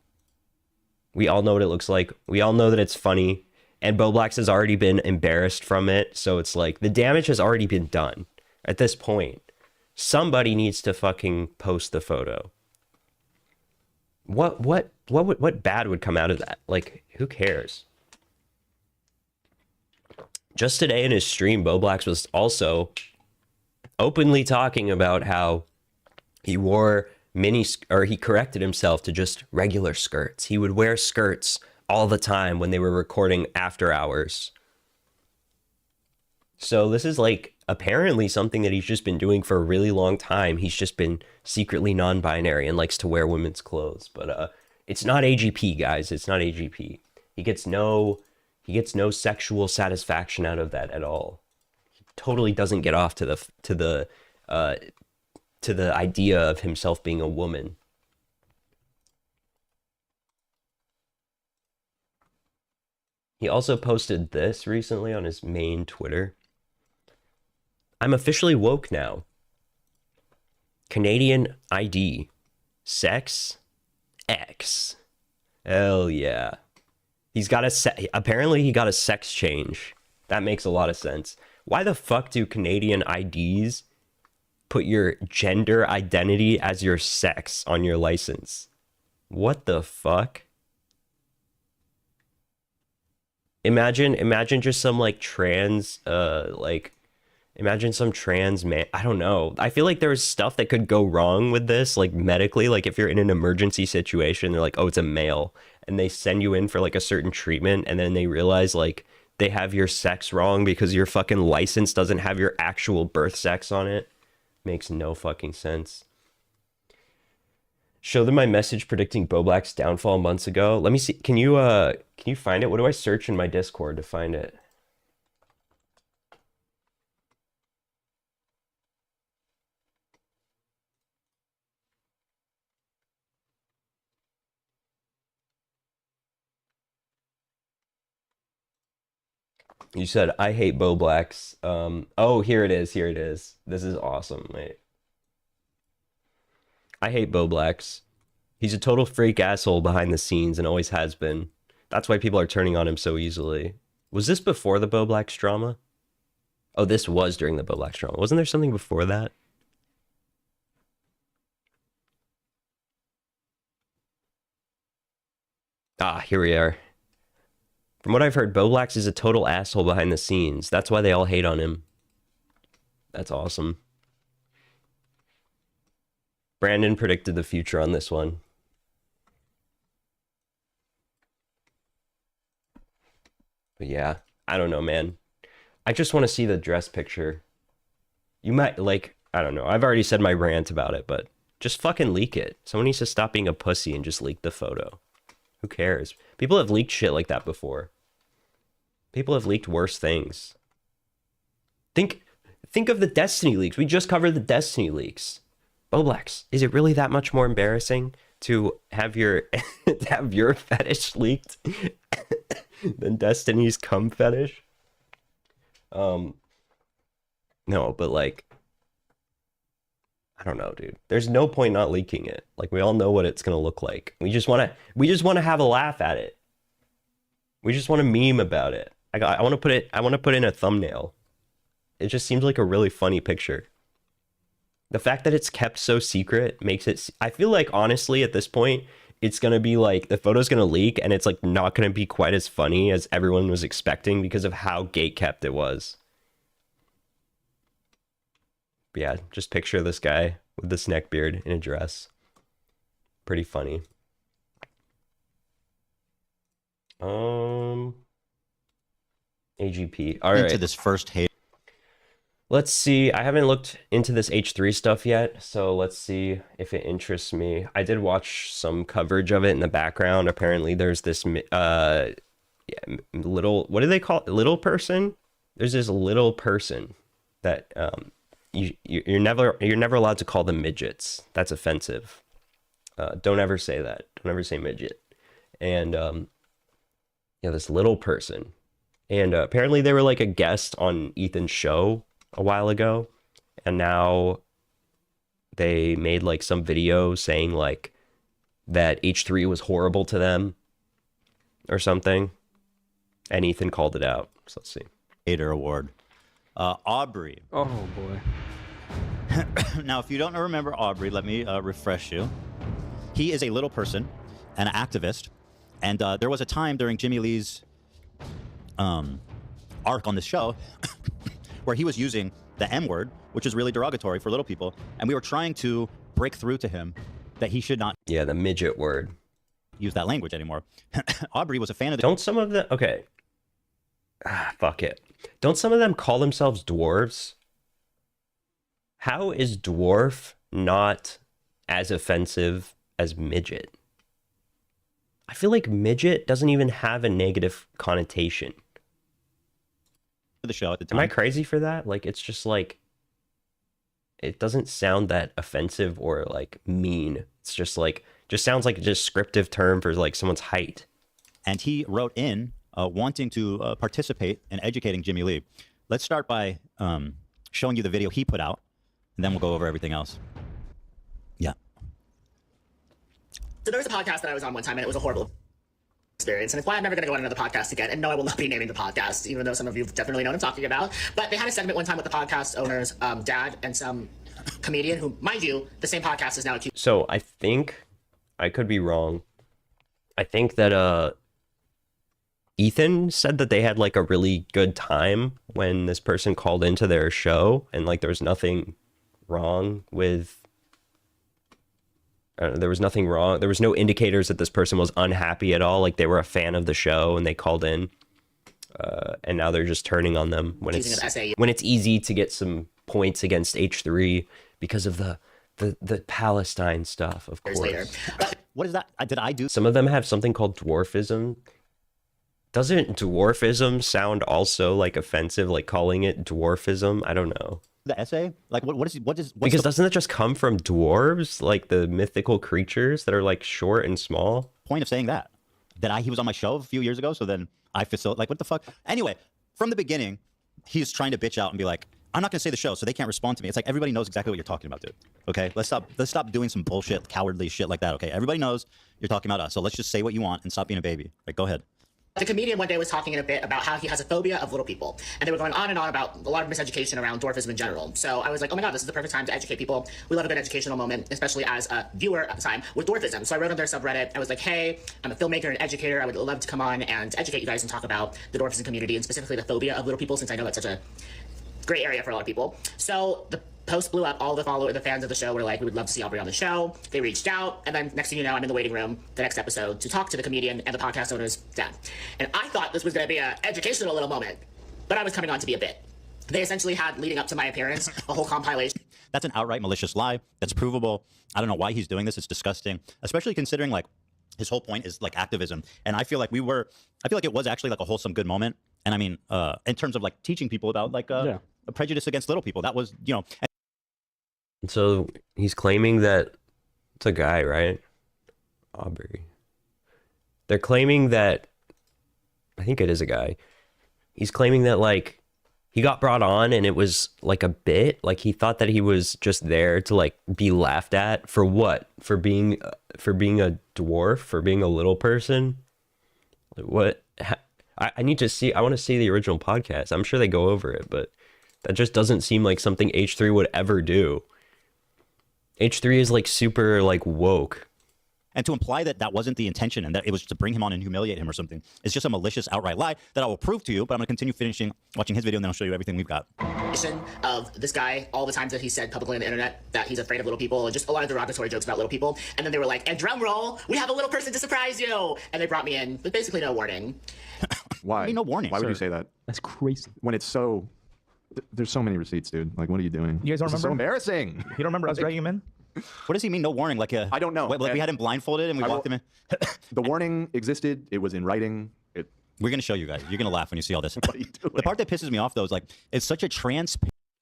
Speaker 3: We all know what it looks like. We all know that it's funny. And Bo Blacks has already been embarrassed from it. So it's like the damage has already been done at this point. Somebody needs to fucking post the photo. What bad would come out of that? Like, who cares? Just today in his stream, Bo Blacks was also openly talking about how he wore he corrected himself to just regular skirts. He would wear skirts all the time when they were recording after hours. So this is like apparently something that he's just been doing for a really long time. He's just been secretly non-binary and likes to wear women's clothes. But it's not AGP, guys. It's not AGP. He gets no sexual satisfaction out of that at all. He totally doesn't get off to the idea of himself being a woman. He also posted this recently on his main Twitter. I'm officially woke now. Canadian ID. Sex X. Hell yeah. Apparently he got a sex change. That makes a lot of sense. Why the fuck do Canadian IDs put your gender identity as your sex on your license? What the fuck? Imagine just some like trans imagine some trans man. I don't know. I feel like there's stuff that could go wrong with this, like medically. Like if you're in an emergency situation, they're like, oh, it's a male. And they send you in for like a certain treatment. And then they realize like they have your sex wrong because your fucking license doesn't have your actual birth sex on it. Makes no fucking sense. Show them my message predicting Bo Black's downfall months ago. Let me see. Can you find it? What do I search in my Discord to find it? You said, I hate Bo Blacks. Oh, here it is. Here it is. This is awesome. Wait. I hate Bo Blacks. He's a total freak asshole behind the scenes and always has been. That's why people are turning on him so easily. Was this before the Bo Blacks drama? Oh, this was during the Bo Blacks drama. Wasn't there something before that? Ah, here we are. From what I've heard, Bo Blacks is a total asshole behind the scenes. That's why they all hate on him. That's awesome. Brandon predicted the future on this one. But yeah, I don't know, man. I just want to see the dress picture. You might, like, I don't know. I've already said my rant about it, but just fucking leak it. Someone needs to stop being a pussy and just leak the photo. Who cares? People have leaked shit like that before. People have leaked worse things. Think of the Destiny leaks. We just covered the Destiny leaks. Bo Blacks, is it really that much more embarrassing to have your to have your fetish leaked than Destiny's cum fetish? No, but like, I don't know, dude. There's no point not leaking it. Like, we all know what it's gonna look like. We just want to have a laugh at it. We just want to meme about it. I want to put in a thumbnail. It just seems like a really funny picture. The fact that it's kept so secret makes it, I feel like honestly at this point, it's going to be like the photo's going to leak and it's like not going to be quite as funny as everyone was expecting because of how gatekept it was. But yeah, just picture this guy with this neck beard in a dress. Pretty funny. AGP. All right.
Speaker 12: Into this first hate.
Speaker 3: Let's see. I haven't looked into this H3 stuff yet, so let's see if it interests me. I did watch some coverage of it in the background. Apparently, there's this little, what do they call it? Little person? There's this little person that you're never allowed to call them midgets. That's offensive. Don't ever say that. Don't ever say midget. And yeah, this little person. And apparently they were like a guest on Ethan's show a while ago, and now they made like some video saying like that H3 was horrible to them or something, and Ethan called it out. So let's see.
Speaker 12: Hater award. Aubrey.
Speaker 13: Oh boy.
Speaker 12: Now, if you don't remember Aubrey, let me refresh you. He is a little person, an activist, and there was a time during Jimmy Lee's arc on this show where he was using the M word which is really derogatory for little people. And we were trying to break through to him that he should not
Speaker 3: Yeah, the midget word.
Speaker 12: use that language anymore. Aubrey was a fan of the
Speaker 3: Don't some of them... Okay. Fuck it. Don't some of them call themselves dwarves? How is dwarf not as offensive as midget? I feel like midget doesn't even have a negative connotation.
Speaker 12: the show at the time.
Speaker 3: Am I crazy for that? Like, it's just like, it doesn't sound that offensive or like mean. It's just like, just sounds like a descriptive term for like someone's height.
Speaker 12: And he wrote in wanting to participate in educating Jimmy Lee. Let's start by showing you the video he put out, and then we'll go over everything else. Yeah.
Speaker 14: So there was a podcast that I was on one time, and it was a horrible experience, and it's why I'm never going to go on another podcast again. And no, I will not be naming the podcast, even though some of you definitely know what I'm talking about. But they had a segment one time with the podcast owner's dad and some comedian who, mind you, the same podcast is now accused.
Speaker 3: So I think, I could be wrong, I think that Ethan said that they had like a really good time when this person called into their show, and like there was nothing wrong with there was nothing wrong. There was no indicators that this person was unhappy at all. Like they were a fan of the show and they called in, and now they're just turning on them when it's easy to get some points against H3 because of the Palestine stuff, of course.
Speaker 12: What is that? Did I do?
Speaker 3: Some of them have something called dwarfism. Doesn't dwarfism sound also like offensive? Like calling it dwarfism? I don't know.
Speaker 12: The essay? Like what's
Speaker 3: because doesn't it just come from dwarves, like the mythical creatures that are like short and small?
Speaker 12: Point of saying that he was on my show a few years ago, so then I facilitate, like, what the fuck? Anyway, from the beginning, he's trying to bitch out and be like, I'm not gonna say the show, so they can't respond to me. It's like, everybody knows exactly what you're talking about, dude. Okay, let's stop doing some bullshit, cowardly shit like that. Okay, everybody knows you're talking about us, so let's just say what you want and stop being a baby. Like, go ahead.
Speaker 14: The comedian one day was talking in a bit about how he has a phobia of little people, and they were going on and on about a lot of miseducation around dwarfism in general. So I was like, oh my god, this is the perfect time to educate people. We love a good educational moment, especially as a viewer at the time, with dwarfism. So I wrote on their subreddit, I was like, hey, I'm a filmmaker and educator. I would love to come on and educate you guys and talk about the dwarfism community, and specifically the phobia of little people, since I know that's such a great area for a lot of people. So the post blew up. All the fans of the show were like, we would love to see Aubrey on the show. They reached out, and then next thing you know, I'm in the waiting room the next episode to talk to the comedian and the podcast owner's dad. And I thought this was going to be an educational little moment, but I was coming on to be a bit. They essentially had, leading up to my appearance, a whole compilation.
Speaker 12: That's an outright malicious lie. That's provable. I don't know why he's doing this. It's disgusting, especially considering like his whole point is like activism. And I feel like it was actually like a wholesome good moment. And I mean, in terms of like teaching people about like a prejudice against little people, that was, you know.
Speaker 3: So he's claiming that it's a guy, right? Aubrey. They're claiming that, I think it is a guy. He's claiming that like he got brought on and it was like a bit, like he thought that he was just there to like be laughed at for what? For being a dwarf, for being a little person. What? I need to see. I want to see the original podcast. I'm sure they go over it, but that just doesn't seem like something H3 would ever do. H3 is like super like woke.
Speaker 12: And to imply that that wasn't the intention and that it was to bring him on and humiliate him or something, it's just a malicious outright lie that I will prove to you, but I'm going to continue watching his video and then I'll show you everything we've got.
Speaker 14: Of this guy, all the times that he said publicly on the internet that he's afraid of little people, and just a lot of derogatory jokes about little people. And then they were like, and drum roll, we have a little person to surprise you. And they brought me in with basically no warning.
Speaker 12: Why? I mean, no warning.
Speaker 15: Why would you say that?
Speaker 13: That's crazy.
Speaker 15: When it's so... There's so many receipts, dude. Like, what are you doing?
Speaker 16: You guys don't
Speaker 15: This is
Speaker 16: remember?
Speaker 15: so embarrassing.
Speaker 16: You don't remember us dragging him in?
Speaker 12: What does he mean, no warning? Like
Speaker 15: I don't know.
Speaker 12: Like we had him blindfolded and we walked him in?
Speaker 15: The warning existed. It was in writing.
Speaker 12: We're going to show you guys. You're going to laugh when you see all this. What are you doing? The part that pisses me off, though, is like, it's such a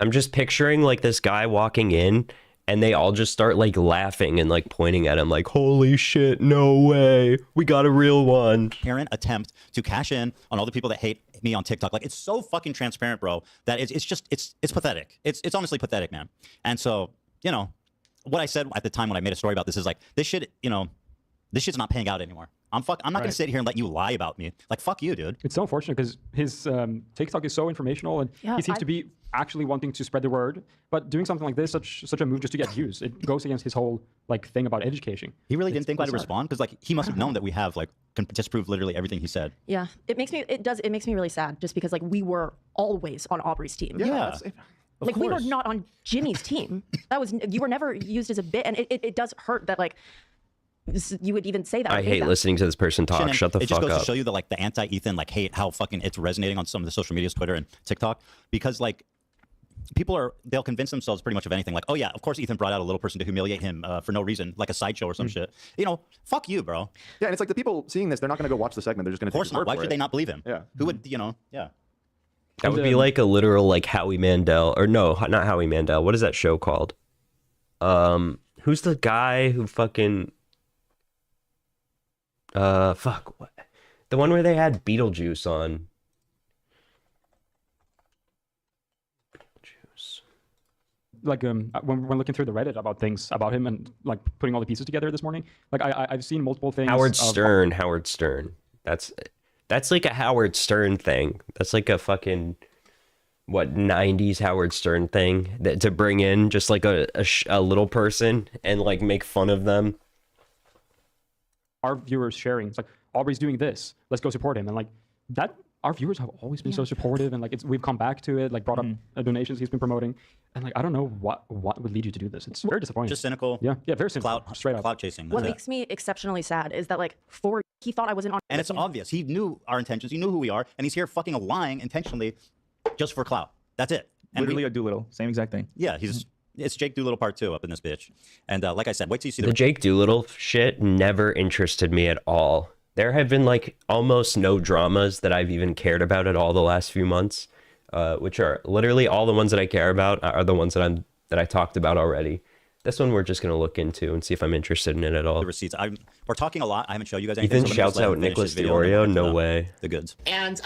Speaker 3: I'm just picturing like this guy walking in and they all just start like laughing and like pointing at him like, holy shit, no way. We got a real one.
Speaker 12: Parent attempt to cash in on all the people that hate me on TikTok. Like, it's so fucking transparent, bro, that it's just pathetic. It's honestly pathetic, man. And so, you know, what I said at the time when I made a story about this is like, this shit's not paying out anymore. I'm not going to sit here and let you lie about me. Like, fuck you, dude.
Speaker 13: It's so unfortunate because his TikTok is so informational and he seems to be actually wanting to spread the word, but doing something like this, such a move just to get views, it goes against his whole like thing about education.
Speaker 12: He really didn't think I'd respond because like he must have known that we have like can disprove literally everything he said.
Speaker 17: Yeah, it makes me really sad just because like we were always on Aubrey's team.
Speaker 15: Yeah.
Speaker 16: Like we were
Speaker 6: course.
Speaker 16: not on Jimmy's team. You were never used as a bit, and it does hurt that like you would even say that.
Speaker 3: I hate listening to this person talk.
Speaker 12: Shannon,
Speaker 3: Shut the
Speaker 12: it
Speaker 3: fuck
Speaker 12: just goes
Speaker 3: up.
Speaker 12: to show you the anti-Ethan hate, how fucking it's resonating on some of the social medias, Twitter and TikTok, because they'll convince themselves pretty much of anything. Like, oh yeah, of course Ethan brought out a little person to humiliate him for no reason, like a sideshow or some shit. Fuck you, bro.
Speaker 15: Yeah, and it's like the people seeing this, they're not going to go watch the segment. They're just going to.
Speaker 12: Of course not. Why should they not believe him?
Speaker 15: Yeah.
Speaker 12: Who would Yeah.
Speaker 3: That would be like a literal Howie Mandel, or no, not Howie Mandel. What is that show called? Who's the guy who fucking fuck what? The one where they had Beetlejuice on.
Speaker 13: Like when looking through the Reddit about things about him and like putting all the pieces together this morning, like I've seen multiple things.
Speaker 3: Howard Stern. That's like a Howard Stern thing. That's like a fucking 90s Howard Stern thing that to bring in just like a little person and like make fun of them.
Speaker 13: Our viewers sharing, it's like Aubrey's doing this, let's go support him, and like that. Our viewers have always been so supportive, and like we've come back to it, like brought up donations he's been promoting, and like I don't know what would lead you to do this. It's very disappointing.
Speaker 12: Just cynical.
Speaker 13: Yeah, very cynical. Straight up.
Speaker 12: Clout chasing.
Speaker 16: What makes me exceptionally sad is that like he thought I wasn't on.
Speaker 12: And it's obvious. He knew our intentions. He knew who we are, and he's here fucking lying intentionally, just for clout. That's it. And
Speaker 17: Literally a Doolittle. Same exact thing.
Speaker 12: Yeah, it's Jake Doolittle part 2 up in this bitch. And like I said, wait till you see
Speaker 3: The Jake Doolittle shit never interested me at all. There have been like almost no dramas that I've even cared about at all the last few months, which are literally all the ones that I care about are the ones that I talked about already. This one we're just gonna look into and see if I'm interested in it at all.
Speaker 12: the receipts. We're talking a lot. I haven't shown you guys anything.
Speaker 3: Ethan
Speaker 12: so let me just
Speaker 3: shouts
Speaker 12: let him
Speaker 3: out
Speaker 12: finish
Speaker 3: Nicholas
Speaker 12: his video and then we'll
Speaker 3: Diorio.
Speaker 12: get to
Speaker 3: No way.
Speaker 12: The goods.
Speaker 14: And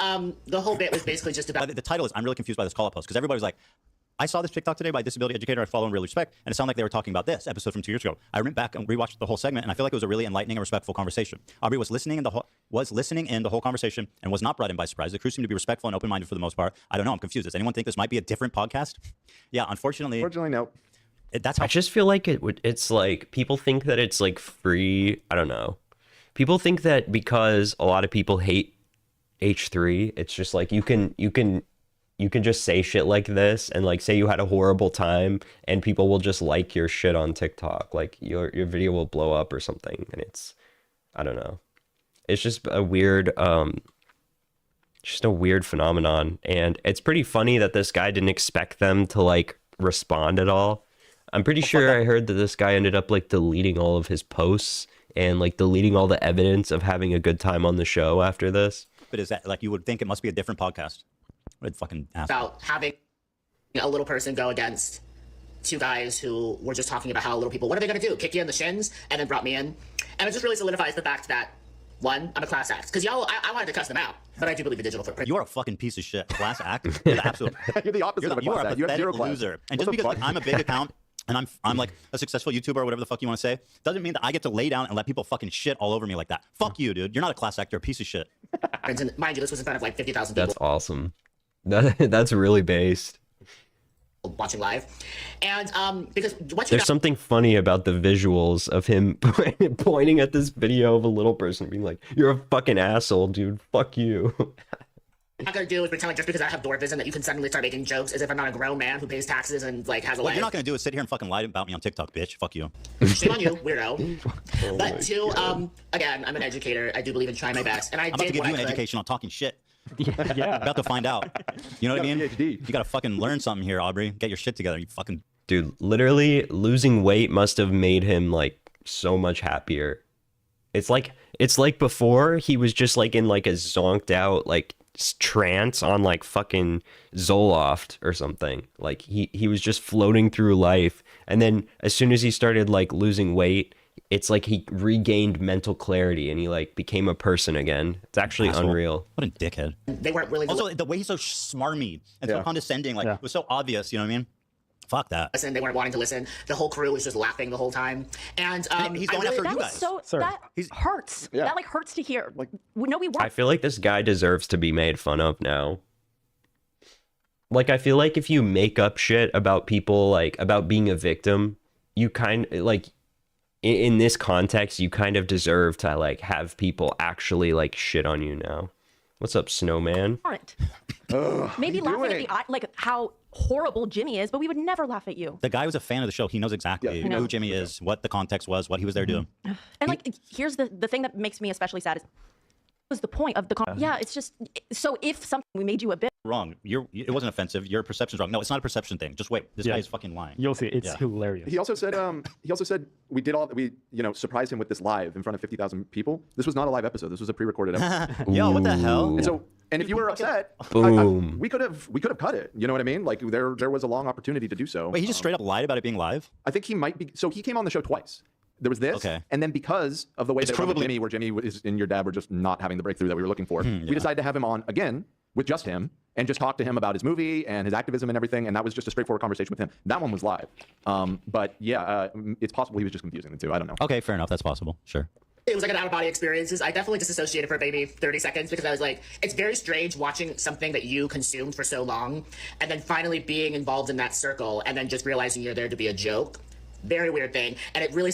Speaker 14: the whole bit was basically just about.
Speaker 12: The title is, I'm really confused by this call-up post, because everybody was like, I saw this TikTok today by a disability educator I follow and really respect, and it sounded like they were talking about this episode from 2 years ago. I went back and rewatched the whole segment, and I feel like it was a really enlightening and respectful conversation. Aubrey was listening in the whole conversation and was not brought in by surprise. The crew seemed to be respectful and open-minded for the most part. I don't know. I'm confused. Does anyone think this might be a different podcast? Yeah, unfortunately.
Speaker 15: Unfortunately, no.
Speaker 12: That's how.
Speaker 3: I just feel like it's like people think that it's like free. I don't know. People think that because a lot of people hate H3, it's just like you can just say shit like this and like say you had a horrible time and people will just like your shit on TikTok. Like your video will blow up or something. And I don't know. It's just a weird phenomenon. And it's pretty funny that this guy didn't expect them to like respond at all. I'm pretty sure I heard that this guy ended up like deleting all of his posts and like deleting all the evidence of having a good time on the show after this.
Speaker 12: But is that like, you would think it must be a different podcast? I'd fucking ask.
Speaker 14: About having a little person go against two guys who were just talking about how little people, what are they going to do? Kick you in the shins? And then brought me in. And it just really solidifies the fact that, one, I'm a class act. Because y'all, I wanted to cuss them out. But I do believe the digital footprint.
Speaker 12: You are a fucking piece of shit. Class act? You're the absolute.
Speaker 15: You're the opposite of a
Speaker 12: You
Speaker 15: class
Speaker 12: are a
Speaker 15: act. You have
Speaker 12: pathetic
Speaker 15: zero class.
Speaker 12: loser. And
Speaker 15: What
Speaker 12: just
Speaker 15: the
Speaker 12: because
Speaker 15: fuck?
Speaker 12: like, I'm a big account and I'm like a successful YouTuber or whatever the fuck you want to say, doesn't mean that I get to lay down and let people fucking shit all over me like that. Fuck you, dude. You're not a class act. You're a piece of shit.
Speaker 14: And mind you, this was in front of like 50,000 people.
Speaker 3: That's awesome. That's really based.
Speaker 14: Watching live. And because what you
Speaker 3: There's something funny about the visuals of him pointing at this video of a little person being like, "You're a fucking asshole, dude. Fuck you."
Speaker 14: not gonna do is pretend like just because I have dwarfism that you can suddenly start making jokes as if I'm not a grown man who pays taxes and like has a
Speaker 12: What
Speaker 14: life.
Speaker 12: you're not gonna do is sit here and fucking lie about me on TikTok, bitch. Fuck you.
Speaker 14: Shame on you, weirdo. But two, again, I'm an educator. I do believe in trying my best, and I
Speaker 12: I'm about to
Speaker 14: did
Speaker 12: give
Speaker 14: what
Speaker 12: you
Speaker 14: I
Speaker 12: an
Speaker 14: could.
Speaker 12: education on talking shit.
Speaker 13: Yeah.
Speaker 12: About to find out. You know what I mean? You gotta fucking learn something here, Aubrey. Get your shit together. You fucking
Speaker 3: Dude, literally losing weight must have made him like so much happier. It's like before he was just like in like a zonked out like trance on like fucking Zoloft or something. Like he was just floating through life, and then as soon as he started like losing weight, it's like he regained mental clarity and he like became a person again. It's actually unreal.
Speaker 12: What a dickhead.
Speaker 14: They weren't really
Speaker 12: Also, the way he's so smarmy and so condescending, like it was so obvious. You know what I mean? Fuck that.
Speaker 14: listen. They weren't wanting to listen. The whole crew was just laughing the whole time. And
Speaker 12: he's going after
Speaker 16: that
Speaker 12: you
Speaker 16: was
Speaker 12: guys.
Speaker 16: so that hurts.
Speaker 3: Yeah.
Speaker 16: That like hurts to hear. Like no, we weren't.
Speaker 3: I feel like this guy deserves to be made fun of now. Like, I feel like if you make up shit about people, like, about being a victim, you kind of, like, in this context, you kind of deserve to, like, have people actually, like, shit on you now. What's up, Snowman?
Speaker 16: aren't. Maybe laughing at the like how horrible Jimmy is, but we would never laugh at you.
Speaker 12: The guy was a fan of the show. He knows exactly
Speaker 16: I know.
Speaker 12: who Jimmy is, what the context was, what he was there doing.
Speaker 16: And like, here's the thing that makes me especially sad is was the point of the yeah. It's just so if something we made you a bit
Speaker 12: Wrong. It wasn't offensive. Your perception's wrong. No, it's not a perception thing. Just wait. This guy is fucking lying.
Speaker 13: You'll see. It's hilarious.
Speaker 15: He also said we surprised him with this live in front of 50,000 people. This was not a live episode. This was a pre-recorded episode.
Speaker 12: Yo, what the hell?
Speaker 15: And if you were upset,
Speaker 3: Boom.
Speaker 15: we could have cut it. You know what I mean? Like there was a long opportunity to do so.
Speaker 12: Wait, he just straight up lied about it being live?
Speaker 15: I think he might be. So he came on the show twice. There was this, and then because of the way that Jimmy, where Jimmy and your dad were just not having the breakthrough that we were looking for, we decided to have him on again with just him and just talk to him about his movie and his activism and everything. And that was just a straightforward conversation with him. That one was live. But yeah, it's possible he was just confusing the two. I don't know.
Speaker 12: Okay, fair enough. That's possible. Sure.
Speaker 14: It was like an out-of-body experiences. I definitely disassociated for maybe 30 seconds because I was like, it's very strange watching something that you consumed for so long and then finally being involved in that circle and then just realizing you're there to be a joke. Very weird thing. And it really,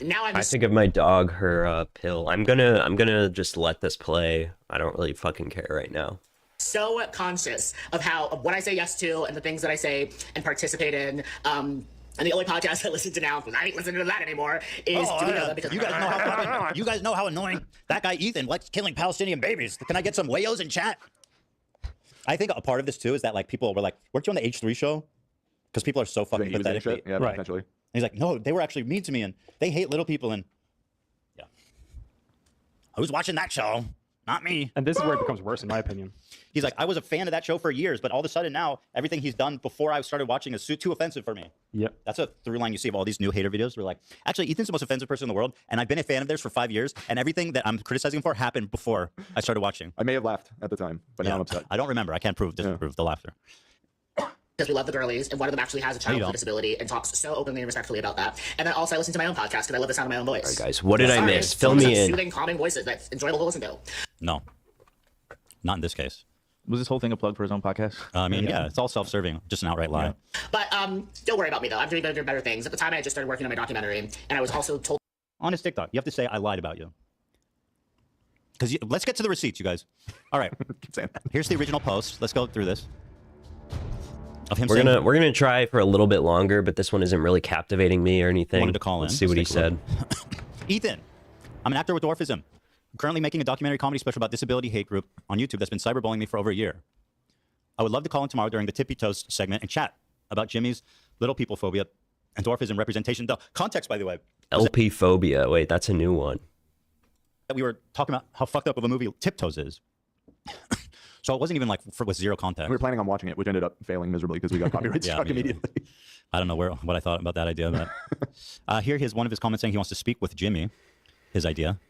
Speaker 14: now I'm
Speaker 3: I think of my dog her pill. I'm gonna just let this play. I don't really fucking care right now.
Speaker 14: so conscious of what I say yes to and the things that I say and participate in. And the only podcast I listen to now, because I ain't listening to that anymore, is because
Speaker 12: you guys know how annoying that guy Ethan likes killing Palestinian babies. Can I get some wayos in chat? I think a part of this too is that like people were like, weren't you on the H3 show? Because people are so fucking pathetic.
Speaker 15: Yeah, right. Potentially.
Speaker 12: And he's like, no, they were actually mean to me and they hate little people and yeah. Who's watching that show? Not me.
Speaker 13: And this is where it becomes worse, in my opinion.
Speaker 12: He's like, I was a fan of that show for years, but all of a sudden now, everything he's done before I started watching is too offensive for me.
Speaker 13: Yep.
Speaker 12: That's a through line you see of all these new hater videos. We're like, actually, Ethan's the most offensive person in the world, and I've been a fan of theirs for 5 years, and everything that I'm criticizing him for happened before I started watching.
Speaker 15: I may have laughed at the time, but now I'm upset.
Speaker 12: I don't remember. I can't disprove the laughter.
Speaker 14: because we love the girlies, and one of them actually has a child with a disability and talks so openly and respectfully about that. And then also I listen to my own podcast because I love the sound of my own voice.
Speaker 3: All right, guys, what did I miss? Fill me in.
Speaker 14: Soothing, calming voices that's enjoyable to listen to.
Speaker 12: No, not in this case.
Speaker 17: Was this whole thing a plug for his own podcast?
Speaker 12: I mean, yeah, it's all self-serving, just an outright lie.
Speaker 14: But don't worry about me though. I'm doing better things. At the time, I just started working on my documentary, and I was also told
Speaker 12: on his TikTok, you have to say I lied about you. Because let's get to the receipts, you guys. All right, here's the original post. Let's go through this. Of him
Speaker 3: we're gonna try for a little bit longer, but this one isn't really captivating me or anything.
Speaker 12: Wanted to call
Speaker 3: Let's
Speaker 12: in.
Speaker 3: see what he said.
Speaker 12: Ethan, I'm an actor with dwarfism. I'm currently making a documentary comedy special about disability hate group on YouTube that's been cyberbullying me for over a year. I would love to call in tomorrow during the Tippy Toast segment and chat about Jimmy's little people phobia and dwarfism representation. The context, by the way.
Speaker 3: LP phobia. Wait, that's a new one.
Speaker 12: That we were talking about how fucked up of a movie Tiptoes is. So it wasn't even like with zero context.
Speaker 15: We were planning on watching it, which ended up failing miserably because we got copyright struck immediately.
Speaker 12: I don't know what I thought about that idea. But here here's one of his comments saying he wants to speak with Jimmy. His idea.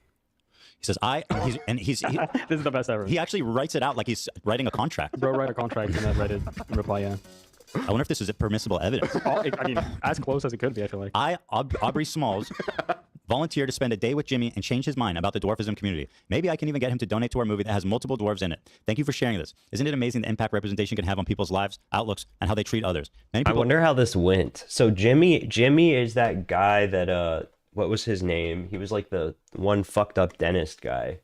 Speaker 12: He says, this
Speaker 13: is the best ever.
Speaker 12: He actually writes it out like he's writing a contract.
Speaker 13: Bro, write a contract and then write it in reply, yeah.
Speaker 12: I wonder if this is permissible evidence.
Speaker 13: I mean, as close as it could be, I feel like.
Speaker 12: Aubrey Smalls, volunteered to spend a day with Jimmy and change his mind about the dwarfism community. Maybe I can even get him to donate to our movie that has multiple dwarves in it. Thank you for sharing this. Isn't it amazing the impact representation can have on people's lives, outlooks, and how they treat others? Many people...
Speaker 3: I wonder how this went. So Jimmy is that guy that what was his name? He was like the one fucked up dentist guy.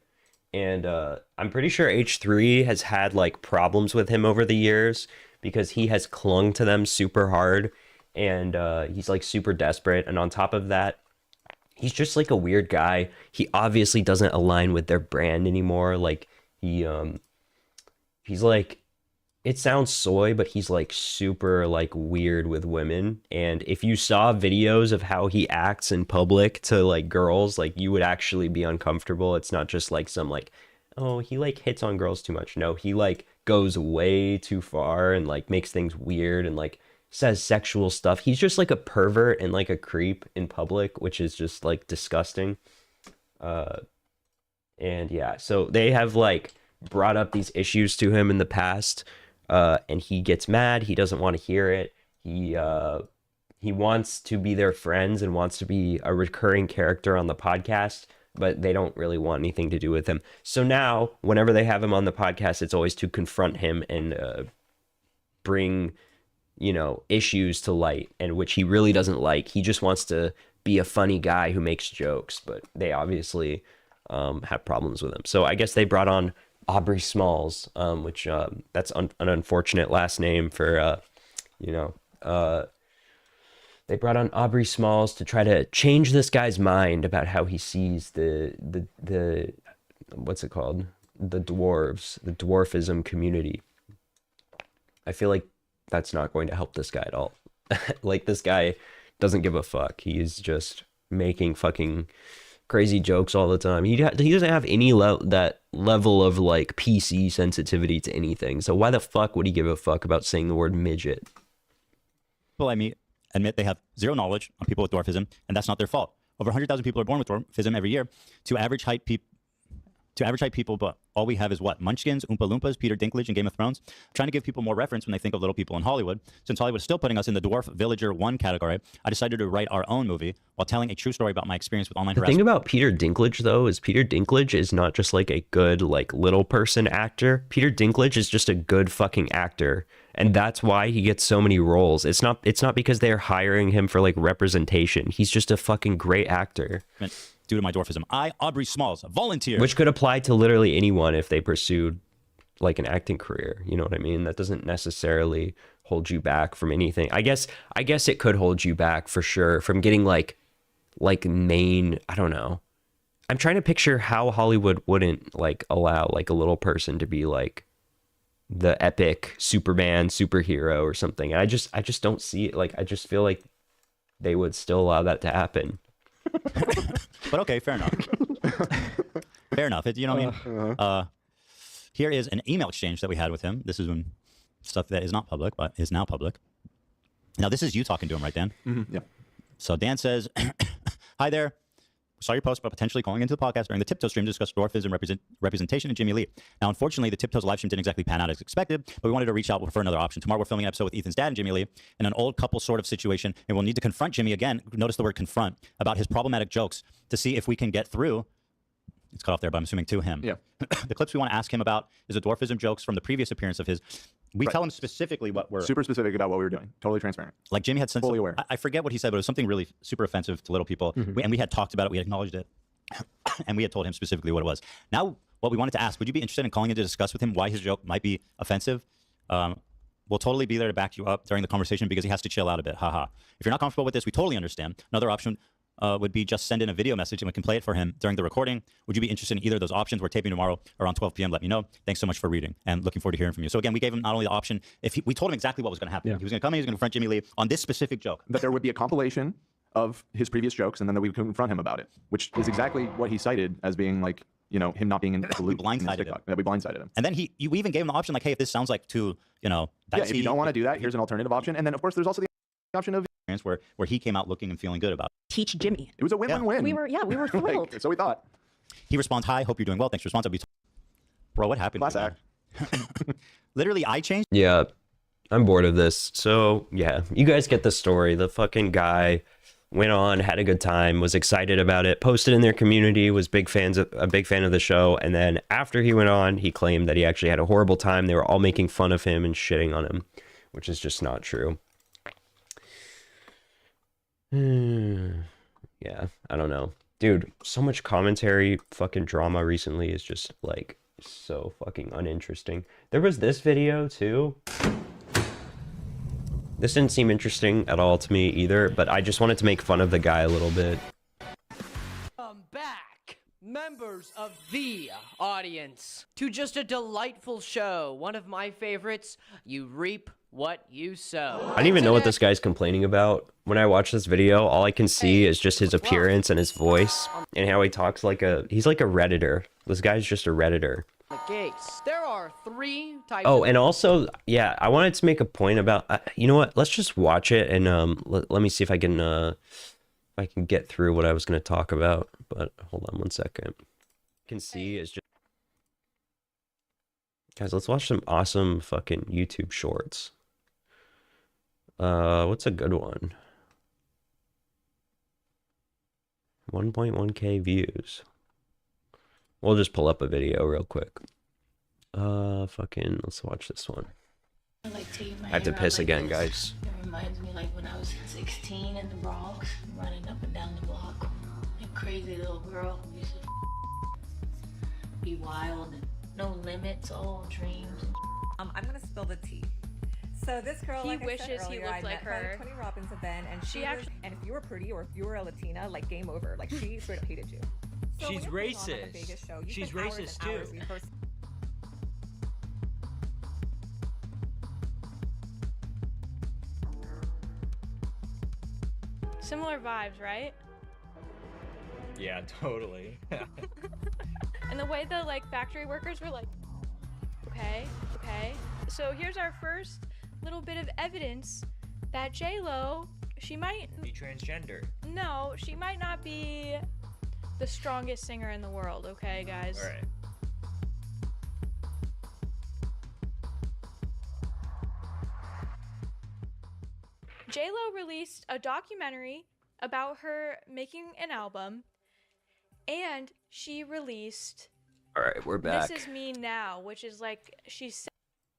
Speaker 3: And I'm pretty sure H3 has had like problems with him over the years because he has clung to them super hard and he's like super desperate. And on top of that, he's just like a weird guy. He obviously doesn't align with their brand anymore. Like he's like, it sounds soy, but he's like super like weird with women. And if you saw videos of how he acts in public to like girls, like you would actually be uncomfortable. It's not just like some like, oh, he like hits on girls too much. No, he like goes way too far and like makes things weird and like says sexual stuff. He's just like a pervert and like a creep in public, which is just like disgusting. And yeah, so they have like brought up these issues to him in the past. And he gets mad. He doesn't want to hear it. He wants to be their friends and wants to be a recurring character on the podcast, but they don't really want anything to do with him. So now, whenever they have him on the podcast, it's always to confront him and bring, issues to light, and which he really doesn't like. He just wants to be a funny guy who makes jokes, but they obviously have problems with him. So I guess they brought on Aubrey Smalls, which that's an unfortunate last name for, you know, they brought on Aubrey Smalls to try to change this guy's mind about how he sees the what's it called? The dwarves, the dwarfism community. I feel like that's not going to help this guy at all. Like, this guy doesn't give a fuck. He's just making fucking crazy jokes all the time. He doesn't have any that level of like PC sensitivity to anything. So why the fuck would he give a fuck about saying the word midget?
Speaker 12: People I meet admit they have zero knowledge on people with dwarfism, and that's not their fault. Over 100,000 people are born with dwarfism every year. To average height people, but all we have is what? Munchkins, Oompa Loompas, Peter Dinklage, and Game of Thrones. I'm trying to give people more reference when they think of little people in Hollywood. Since Hollywood is still putting us in the Dwarf Villager 1 category, I decided to write our own movie while telling a true story about my experience with online
Speaker 3: The
Speaker 12: harassment.
Speaker 3: thing about Peter Dinklage, though, is Peter Dinklage is not just like a good like little person actor. Peter Dinklage is just a good fucking actor, and that's why he gets so many roles. It's not because they're hiring him for like representation. He's just a fucking great actor.
Speaker 12: Due to my dwarfism, I, Aubrey Smalls, volunteer.
Speaker 3: Which could apply to literally anyone if they pursued like an acting career. You know what I mean? That doesn't necessarily hold you back from anything. I guess it could hold you back for sure from getting like main, I don't know. I'm trying to picture how Hollywood wouldn't like allow like a little person to be like the epic Superman superhero or something. And I just don't see it. Like, I just feel like they would still allow that to happen.
Speaker 12: But okay, fair enough. Fair enough. You know what I mean? Here is an email exchange that we had with him. This is when stuff that is not public, but is now public. Now, this is you talking to him, right, Dan?
Speaker 15: Mm-hmm, yeah.
Speaker 12: So Dan says, hi there. Saw your post about potentially calling into the podcast during the Tiptoe stream to discuss dwarfism representation and Jimmy Lee. Now, unfortunately, the Tiptoes live stream didn't exactly pan out as expected, but we wanted to reach out for another option. Tomorrow, we're filming an episode with Ethan's dad and Jimmy Lee in an old couple sort of situation, and we'll need to confront Jimmy again. Notice the word confront, about his problematic jokes to see if we can get through. It's cut off there, but I'm assuming to him.
Speaker 15: Yeah.
Speaker 12: The clips we want to ask him about is the dwarfism jokes from the previous appearance of his. We tell him specifically what we're...
Speaker 15: Super specific about what we were doing. Totally transparent.
Speaker 12: Like Jimmy had sense...
Speaker 15: Fully aware.
Speaker 12: I forget what he said, but it was something really super offensive to little people. And we had talked about it. We had acknowledged it. And we had told him specifically what it was. Now, what we wanted to ask, would you be interested in calling in to discuss with him why his joke might be offensive? We'll totally be there to back you up during the conversation because he has to chill out a bit. Haha. If you're not comfortable with this, we totally understand. Another option would be just send in a video message and we can play it for him during the recording. Would you be interested in either of those options? We're taping tomorrow around 12 p.m. Let me know. Thanks so much for reading and looking forward to hearing from you. So again, we gave him not only the option, we told him exactly what was going to happen. He was going to come in, he was going to confront Jimmy Lee on this specific joke.
Speaker 15: That there would be a compilation of his previous jokes and then that we would confront him about it, which is exactly what he cited as being like, you know, him not being in the loop.
Speaker 12: Blindsided him.
Speaker 15: That we blindsided him.
Speaker 12: And then we even gave him the option like, hey, if this sounds like too, you know,
Speaker 15: yeah, if you don't want to do that, here's an alternative option. And then of course there's also the option of
Speaker 12: where he came out looking and feeling good about it.
Speaker 16: Teach Jimmy.
Speaker 15: It was a win-win-win.
Speaker 16: We were thrilled.
Speaker 15: Like, so we thought.
Speaker 12: He responds, hi, hope you're doing well. Thanks for response. Bro, what happened?
Speaker 15: Class act.
Speaker 12: Literally, I changed.
Speaker 3: Yeah, I'm bored of this. So yeah, you guys get the story. The fucking guy went on, had a good time, was excited about it, posted in their community, was a big fan of the show, and then after he went on, he claimed that he actually had a horrible time. They were all making fun of him and shitting on him, which is just not true. Yeah, I don't know. Dude, so much commentary, fucking drama recently is just like so fucking uninteresting. There was this video too. This didn't seem interesting at all to me either, but I just wanted to make fun of the guy a little bit.
Speaker 18: Welcome back, members of the audience, to just a delightful show. One of my favorites, you reap what you sow.
Speaker 3: I don't even know what this guy's complaining about. When I watch this video, all I can see is just his appearance and his voice and how he talks like he's like a Redditor. This guy's just a Redditor.
Speaker 18: The case. There are 3 types.
Speaker 3: Oh, and also, yeah, I wanted to make a point about, you know what? Let's just watch it and let me see if I can get through what I was going to talk about. But hold on one second. You can see is just, guys, let's watch some awesome fucking YouTube shorts. What's a good one? 1.1k views. We'll just pull up a video real quick. Let's watch this one. I have to piss again, guys.
Speaker 2: It reminds me like when I was 16 in the Bronx, running up and down the block. A crazy little girl who used to be wild and
Speaker 19: No limits, all dreams.
Speaker 20: I'm gonna spill the tea. So this girl,
Speaker 19: He
Speaker 20: like I
Speaker 19: wishes
Speaker 20: said
Speaker 19: he
Speaker 20: earlier,
Speaker 19: looked
Speaker 20: I
Speaker 19: like
Speaker 20: met her
Speaker 19: her.
Speaker 20: at Tony Robbins event, and she was, and if you were pretty or if you were a Latina, like game over. Like she straight up hated you. So when
Speaker 4: She's
Speaker 20: you're putting on, like, a
Speaker 4: racist.
Speaker 20: Vegas show, you
Speaker 4: She's
Speaker 20: spend hours
Speaker 4: racist,
Speaker 20: and hours
Speaker 4: too.
Speaker 20: rehearsing.
Speaker 21: Similar vibes, right?
Speaker 5: Yeah, totally.
Speaker 21: And the way the like factory workers were like, okay, okay. So here's our first little bit of evidence that J-Lo, she might
Speaker 5: Be transgender.
Speaker 21: no, she might not be the strongest singer in the world, okay, guys?
Speaker 5: All right.
Speaker 21: J-Lo released a documentary about her making an album, and she released
Speaker 3: All right, we're back.
Speaker 21: This Is Me Now, which is like she said.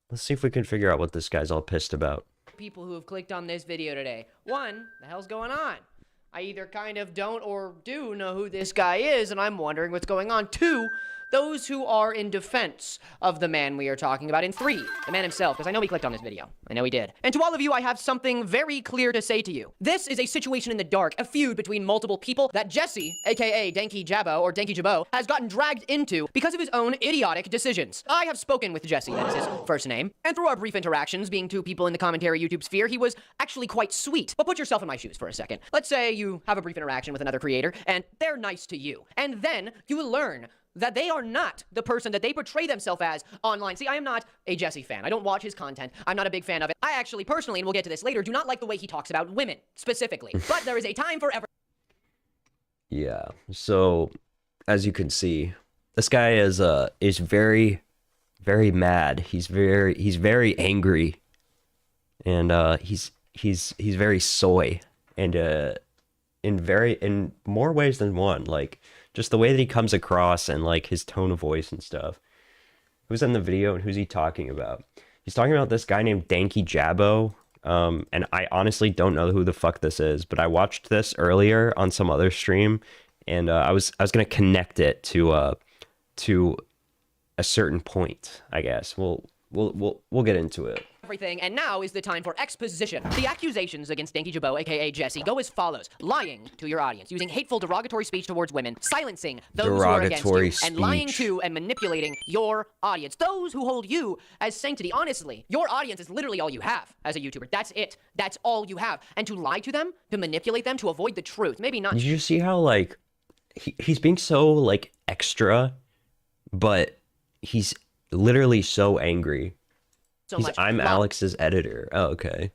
Speaker 3: Let's see if we can figure out what this guy's all pissed about.
Speaker 18: People who have clicked on this video today. One, the hell's going on? I either kind of don't or do know who this guy is, and I'm wondering what's going on. Two, those who are in defense of the man we are talking about. And three, the man himself, because I know he clicked on this video. I know he did. And to all of you, I have something very clear to say to you. This is a situation in the dark, a feud between multiple people that Jesse, aka Danky Jabbo, or Danky Jabbo, has gotten dragged into because of his own idiotic decisions. I have spoken with Jesse, that is his first name, and through our brief interactions, being two people in the commentary YouTube sphere, he was actually quite sweet. But put yourself in my shoes for a second. Let's say you have a brief interaction with another creator, and they're nice to you. And then you will learn that they are not the person that they portray themselves as online. See, I am not a Jesse fan. I don't watch his content. I'm not a big fan of it. I actually, personally, and we'll get to this later, do not like the way he talks about women, specifically. But there is a time for every...
Speaker 3: Yeah. So, as you can see, this guy is very, very mad. He's very angry, and he's very soy, and in more ways than one. Like, just the way that he comes across and like his tone of voice and stuff. Who's in the video and who's he talking about? He's talking about this guy named Danky Jabbo. And I honestly don't know who the fuck this is, but I watched this earlier on some other stream, and I was gonna connect it to a certain point. I guess we'll get into it.
Speaker 18: everything, and now is the time for exposition. The accusations against Danky Jabbo, aka Jesse, go as follows. Lying to your audience, using hateful derogatory speech towards women, silencing those who are against you, and lying to and manipulating your audience. Those who hold you as sanctity. Honestly, your audience is literally all you have as a YouTuber. That's it. That's all you have. And to lie to them, to manipulate them, to avoid the truth. Maybe not.
Speaker 3: Did you see how, like, he's being so, like, extra, but he's literally so angry.
Speaker 18: So
Speaker 3: He's,
Speaker 18: much
Speaker 3: I'm
Speaker 18: lie.
Speaker 3: Alex's editor. Oh, okay.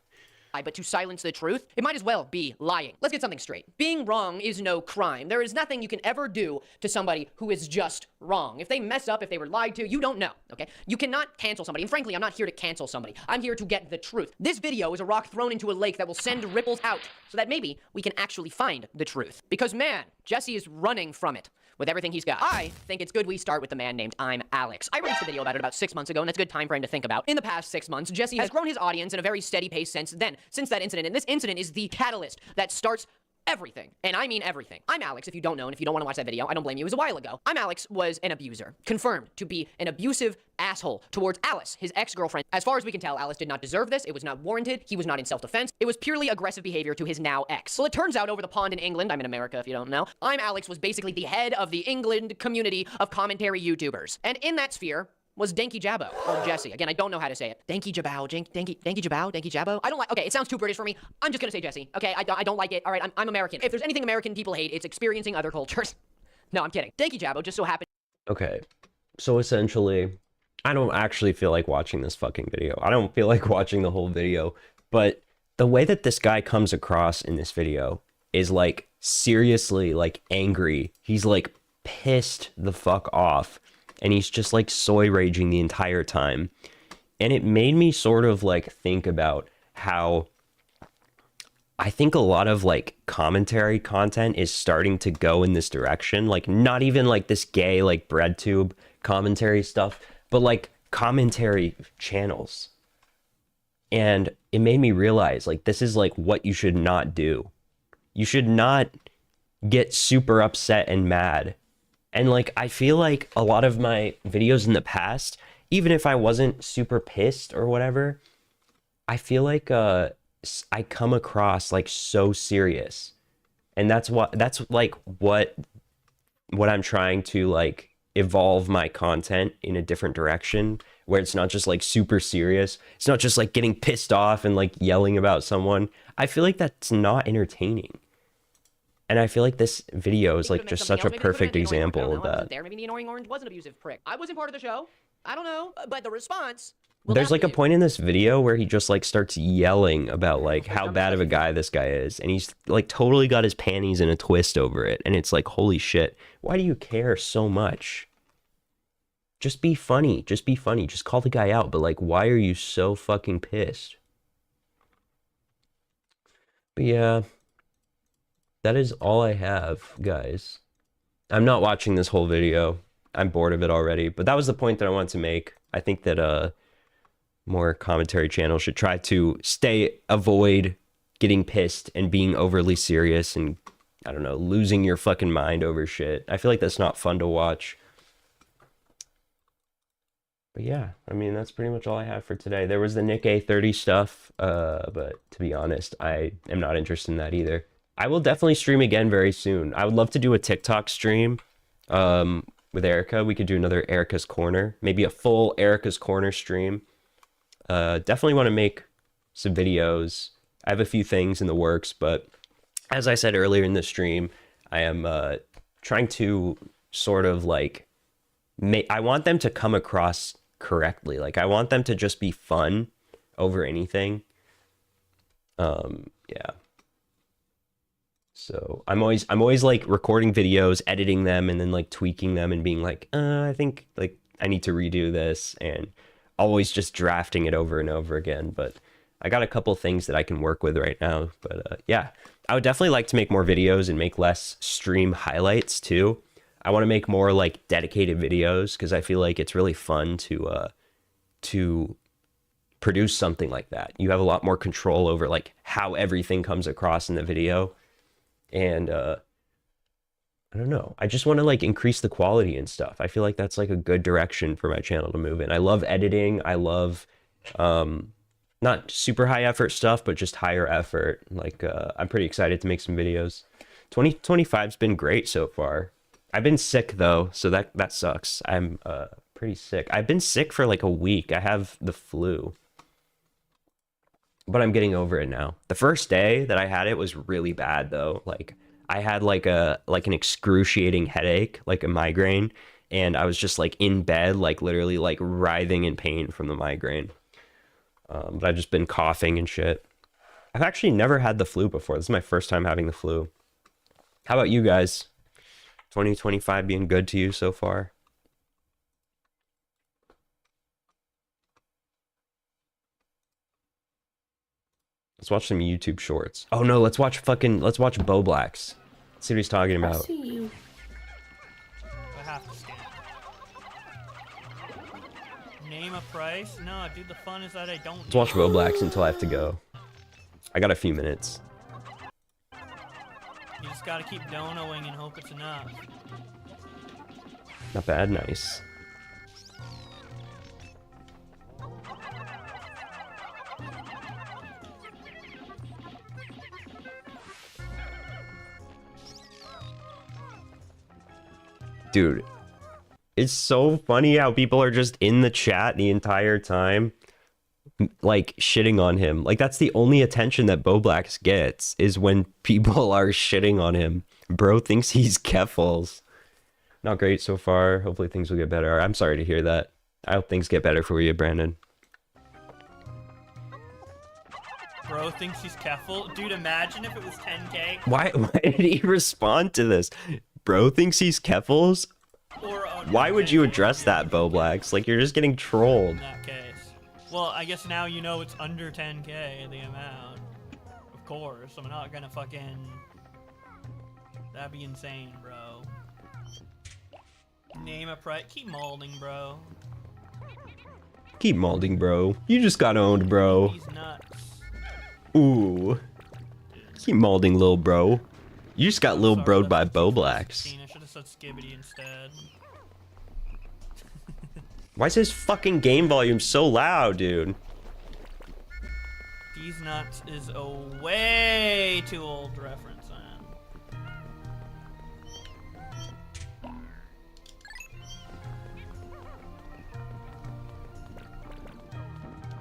Speaker 18: But to silence the truth, it might as well be lying. Let's get something straight. Being wrong is no crime. There is nothing you can ever do to somebody who is just wrong. If they mess up, if they were lied to, you don't know, okay? You cannot cancel somebody. And frankly, I'm not here to cancel somebody. I'm here to get the truth. This video is a rock thrown into a lake that will send ripples out so that maybe we can actually find the truth. Because man, Jesse is running from it with everything he's got. I think it's good we start with the man named I'm Alex. I released a video about it about 6 months ago, and that's a good time frame to think about. In the past 6 months, Jesse has grown his audience in a very steady pace since that incident. And this incident is the catalyst that starts everything. And I mean everything. I'm Alex, if you don't know, and if you don't want to watch that video, I don't blame you. It was a while ago. I'm Alex was an abuser. Confirmed to be an abusive asshole towards Alice, his ex-girlfriend. As far as we can tell, Alice did not deserve this. It was not warranted. He was not in self-defense. It was purely aggressive behavior to his now ex. Well, it turns out over the pond in England, I'm in America if you don't know, I'm Alex was basically the head of the England community of commentary YouTubers. And in that sphere was Danky Jabbo, or Jesse. Again, I don't know how to say it. Danky Jabbo, Danky Jabbo, Danky Jabbo. I don't like, okay, it sounds too British for me. I'm just gonna say Jesse, okay? I don't like it. All right, I'm American. If there's anything American people hate, it's experiencing other cultures. No, I'm kidding. Danky Jabbo just so happened.
Speaker 3: Okay, so essentially, I don't actually feel like watching this fucking video. I don't feel like watching the whole video, but the way that this guy comes across in this video is like seriously like angry. He's like pissed the fuck off. And he's just like soy raging the entire time. And it made me sort of like think about how I think a lot of like commentary content is starting to go in this direction. Like not even like this gay like breadtube commentary stuff, but like commentary channels. And it made me realize like this is like what you should not do. You should not get super upset and mad And like I feel like a lot of my videos in the past, even if I wasn't super pissed or whatever, I feel like I come across like so serious. And that's like what I'm trying to like evolve my content in a different direction, where it's not just like super serious. It's not just like getting pissed off and like yelling about someone. I feel like that's not entertaining. And I feel like this video is like just such a perfect example of that.
Speaker 18: Maybe the annoying orange was an abusive prick. I wasn't part of the show. I don't know, but the response.
Speaker 3: There's like a point in this video where he just like starts yelling about like how bad of a guy this guy is, and he's like totally got his panties in a twist over it, and it's like, holy shit, why do you care so much? Just be funny, just be funny, just call the guy out, but like, why are you so fucking pissed? But yeah, that is all I have, guys. I'm not watching this whole video. I'm bored of it already, but that was the point that I wanted to make. I think that more commentary channels should try to avoid getting pissed and being overly serious and, I don't know, losing your fucking mind over shit. I feel like that's not fun to watch. But yeah, I mean, that's pretty much all I have for today. There was the Nick A30 stuff, but to be honest, I am not interested in that either. I will definitely stream again very soon. I would love to do a TikTok stream with Erica. We could do another Erica's Corner, maybe a full Erica's Corner stream. Definitely want to make some videos. I have a few things in the works, but as I said earlier in the stream, I am trying to sort of like I want them to come across correctly. Like I want them to just be fun over anything. Yeah. So I'm always like recording videos, editing them, and then like tweaking them and being like, I think like I need to redo this, and always just drafting it over and over again. But I got a couple things that I can work with right now. But yeah, I would definitely like to make more videos and make less stream highlights too. I want to make more like dedicated videos because I feel like it's really fun to produce something like that. You have a lot more control over like how everything comes across in the video. And I don't know. I just want to like increase the quality and stuff. I feel like that's like a good direction for my channel to move in. I love editing. I love not super high effort stuff, but just higher effort. Like I'm pretty excited to make some videos. 2025's been great so far. I've been sick though, so that sucks. I'm pretty sick. I've been sick for like a week. I have the flu. But I'm getting over it now. The first day that I had it was really bad though. Like I had like an excruciating headache, like a migraine, and I was just like in bed, like literally like writhing in pain from the migraine. But I've just been coughing and shit. I've actually never had the flu before. This is my first time having the flu. How about you guys? 2025 being good to you so far? Let's watch some YouTube shorts. Oh no, let's watch Bo Blacks. Let's see what he's talking about.
Speaker 21: I see you.
Speaker 8: I have to scan. Name a price? No, dude, the fun is that I don't.
Speaker 3: Let's watch Bo Blacks until I have to go. I got a few minutes.
Speaker 8: You just gotta keep donoing and hope it's enough.
Speaker 3: Not bad, nice. Dude, it's so funny how people are just in the chat the entire time, like shitting on him. Like that's the only attention that Bo Blacks gets is when people are shitting on him. Bro thinks he's Keffals. Not great so far. Hopefully things will get better. I'm sorry to hear that. I hope things get better for you, Brandon.
Speaker 8: Bro thinks he's Keffel. Dude, imagine if it was 10K.
Speaker 3: Why did he respond to this? Bro thinks he's Keffals? Why would you address that, Bo Blacks? Like, you're just getting trolled.
Speaker 8: In that case. Well, I guess now you know it's under 10K, the amount. Of course. I'm not gonna fucking... That'd be insane, bro. Name a price. Keep molding, bro.
Speaker 3: Keep molding, bro. You just got owned, bro.
Speaker 8: He's nuts.
Speaker 3: Ooh. Keep molding, lil bro. You just got lil broed by Bo Blacks.
Speaker 8: I should have said Skibbity instead.
Speaker 3: Why is his fucking game volume so loud, dude?
Speaker 8: These Nuts is a way too old reference, man.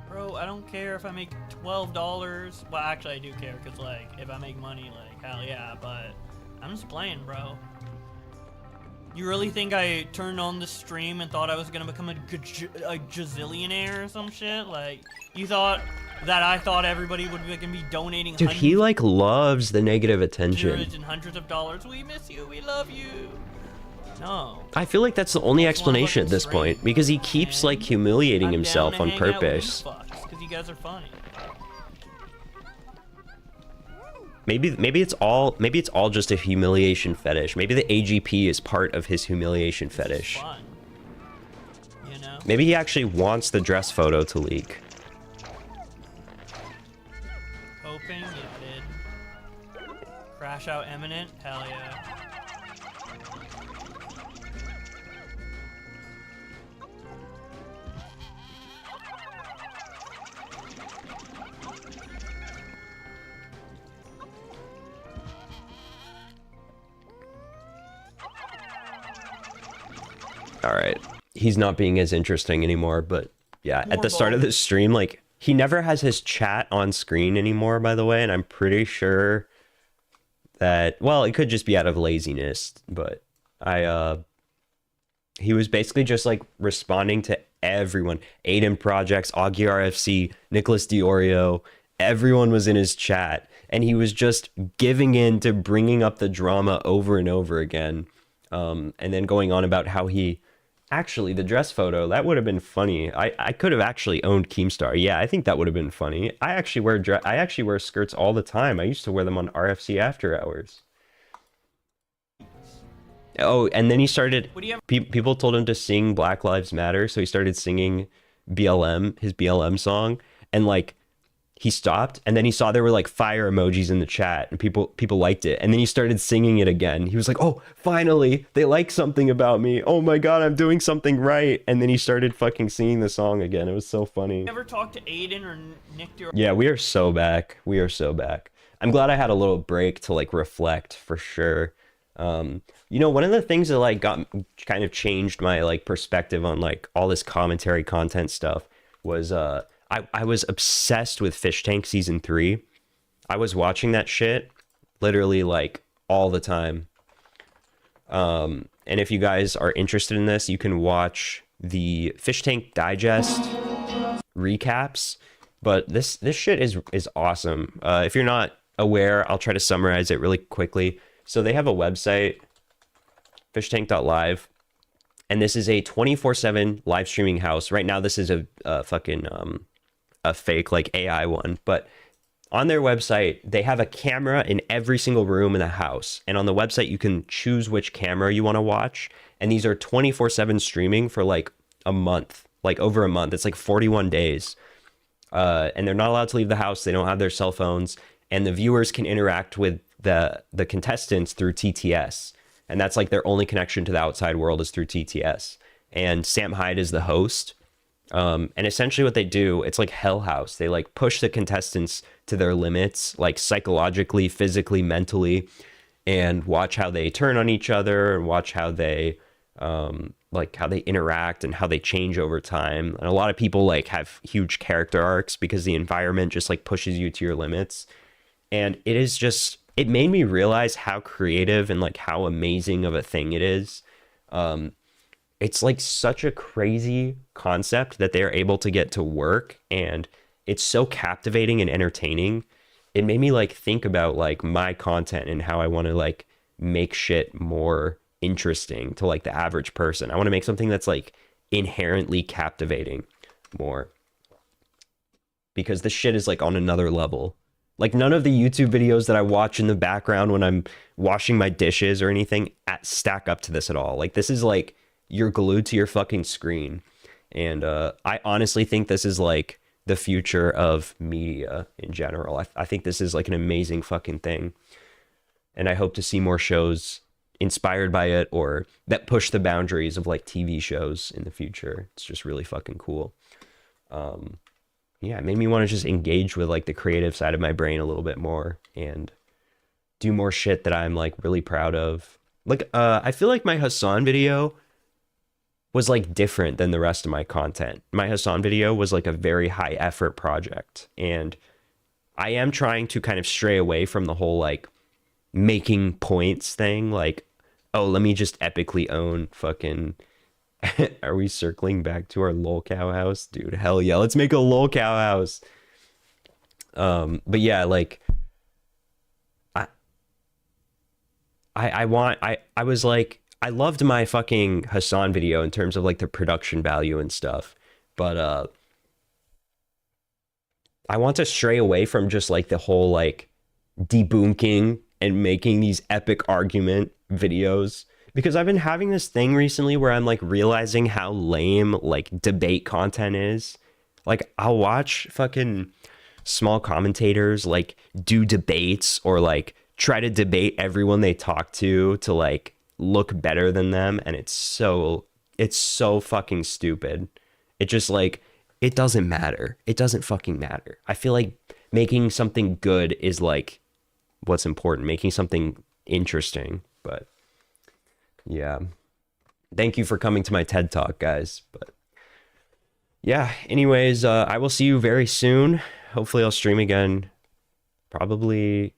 Speaker 8: Bro, I don't care if I make $12. Well, actually, I do care, because, like, if I make money, like, hell yeah, but I'm just playing, bro. You really think I turned on the stream and thought I was gonna become a gazillionaire or some shit? Like, you thought that I thought everybody would be, gonna be donating
Speaker 3: Dude, he like loves the negative attention.
Speaker 8: hundreds and hundreds of dollars? We miss you, we love you. No.
Speaker 3: I feel like that's the only explanation at this point, because he keeps like humiliating himself on purpose.
Speaker 8: Because you guys are funny.
Speaker 3: Maybe it's all just a humiliation fetish. Maybe the AGP is part of his humiliation fetish.
Speaker 8: Fun. You know?
Speaker 3: Maybe he actually wants the dress photo to leak.
Speaker 8: Hoping, yeah, I did. Crash out imminent? Hell yeah.
Speaker 3: Alright. He's not being as interesting anymore, but yeah, at the start of the stream, like, he never has his chat on screen anymore, by the way, and I'm pretty sure that, well, it could just be out of laziness, but he was basically just, like, responding to everyone. Aiden Projects, Augie RFC, Nicholas Diorio, everyone was in his chat, and he was just giving in to bringing up the drama over and over again, and then going on about how he... Actually, the dress photo, that would have been funny. I could have actually owned Keemstar. Yeah, I think that would have been funny. I actually wear skirts all the time. I used to wear them on RFC after hours. Oh, and then he started... people told him to sing Black Lives Matter, so he started singing BLM, his BLM song, and like... He stopped, and then he saw there were like fire emojis in the chat, and people liked it. And then he started singing it again. He was like, "Oh, finally, they like something about me. Oh my god, I'm doing something right." And then he started fucking singing the song again. It was so funny.
Speaker 8: You ever talk to Aiden or Nick?
Speaker 3: Yeah, we are so back. We are so back. I'm glad I had a little break to like reflect for sure. You know, one of the things that like got kind of changed my like perspective on like all this commentary content stuff was I was obsessed with Fish Tank Season 3. I was watching that shit literally like all the time. And if you guys are interested in this, you can watch the Fish Tank Digest recaps. But this shit is awesome. If you're not aware, I'll try to summarize it really quickly. So they have a website, fishtank.live. And this is a 24/7 live streaming house. Right now, this is a fucking... a fake like AI one, but on their website they have a camera in every single room in the house, and on the website you can choose which camera you want to watch, and these are 24/7 streaming for like a month, like over a month. It's like 41 days, and they're not allowed to leave the house. They don't have their cell phones, and the viewers can interact with the contestants through TTS, and that's like their only connection to the outside world is through TTS. And Sam Hyde is the host. And essentially what they do, it's like Hell House. They like push the contestants to their limits, like psychologically, physically, mentally, and watch how they turn on each other and watch how they like how they interact and how they change over time. And a lot of people like have huge character arcs because the environment just like pushes you to your limits. And it is just, it made me realize how creative and like how amazing of a thing it is. It's like such a crazy concept that they're able to get to work, and it's so captivating and entertaining. It made me like think about like my content and how I want to like make shit more interesting to like the average person. I want to make something that's like inherently captivating more, because this shit is like on another level. Like none of the YouTube videos that I watch in the background when I'm washing my dishes or anything stack up to this at all. Like this is like, you're glued to your fucking screen. And I honestly think this is like the future of media in general. I think this is like an amazing fucking thing. And I hope to see more shows inspired by it or that push the boundaries of like TV shows in the future. It's just really fucking cool. Yeah, it made me want to just engage with like the creative side of my brain a little bit more and do more shit that I'm like really proud of. Like, I feel like my Hassan video was like different than the rest of my content. My Hassan video was like a very high effort project, and I am trying to kind of stray away from the whole like making points thing. Like, oh, let me just epically own fucking. Are we circling back to our lol cow house? Dude, hell yeah, let's make a lol cow house. But yeah, like I was like, I loved my fucking Hassan video in terms of like the production value and stuff, but I want to stray away from just like the whole like debunking and making these epic argument videos, because I've been having this thing recently where I'm like realizing how lame like debate content is. Like, I'll watch fucking small commentators like do debates or like try to debate everyone they talk to like look better than them, and it's so fucking stupid. It just like, it doesn't matter. It doesn't fucking matter. I feel like making something good is like what's important, making something interesting. But yeah, thank you for coming to my TED Talk, guys. But yeah, anyways, I will see you very soon. Hopefully I'll stream again. Probably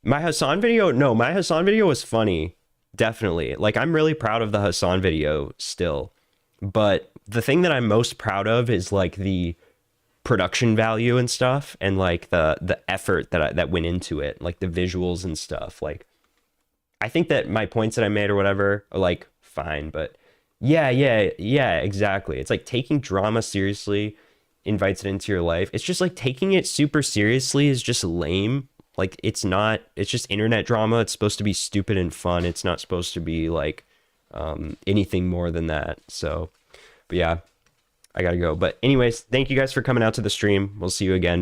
Speaker 3: my Hassan video. No, my Hassan video was funny. Definitely. Like, I'm really proud of the Hassan video still. But the thing that I'm most proud of is like the production value and stuff, and like the effort that went into it, like the visuals and stuff. Like, I think that my points that I made or whatever are like fine, but yeah, exactly. It's like taking drama seriously invites it into your life. It's just like taking it super seriously is just lame. Like, it's not, it's just internet drama. It's supposed to be stupid and fun. It's not supposed to be like anything more than that. So, but yeah, I gotta go. But anyways, thank you guys for coming out to the stream. We'll see you again very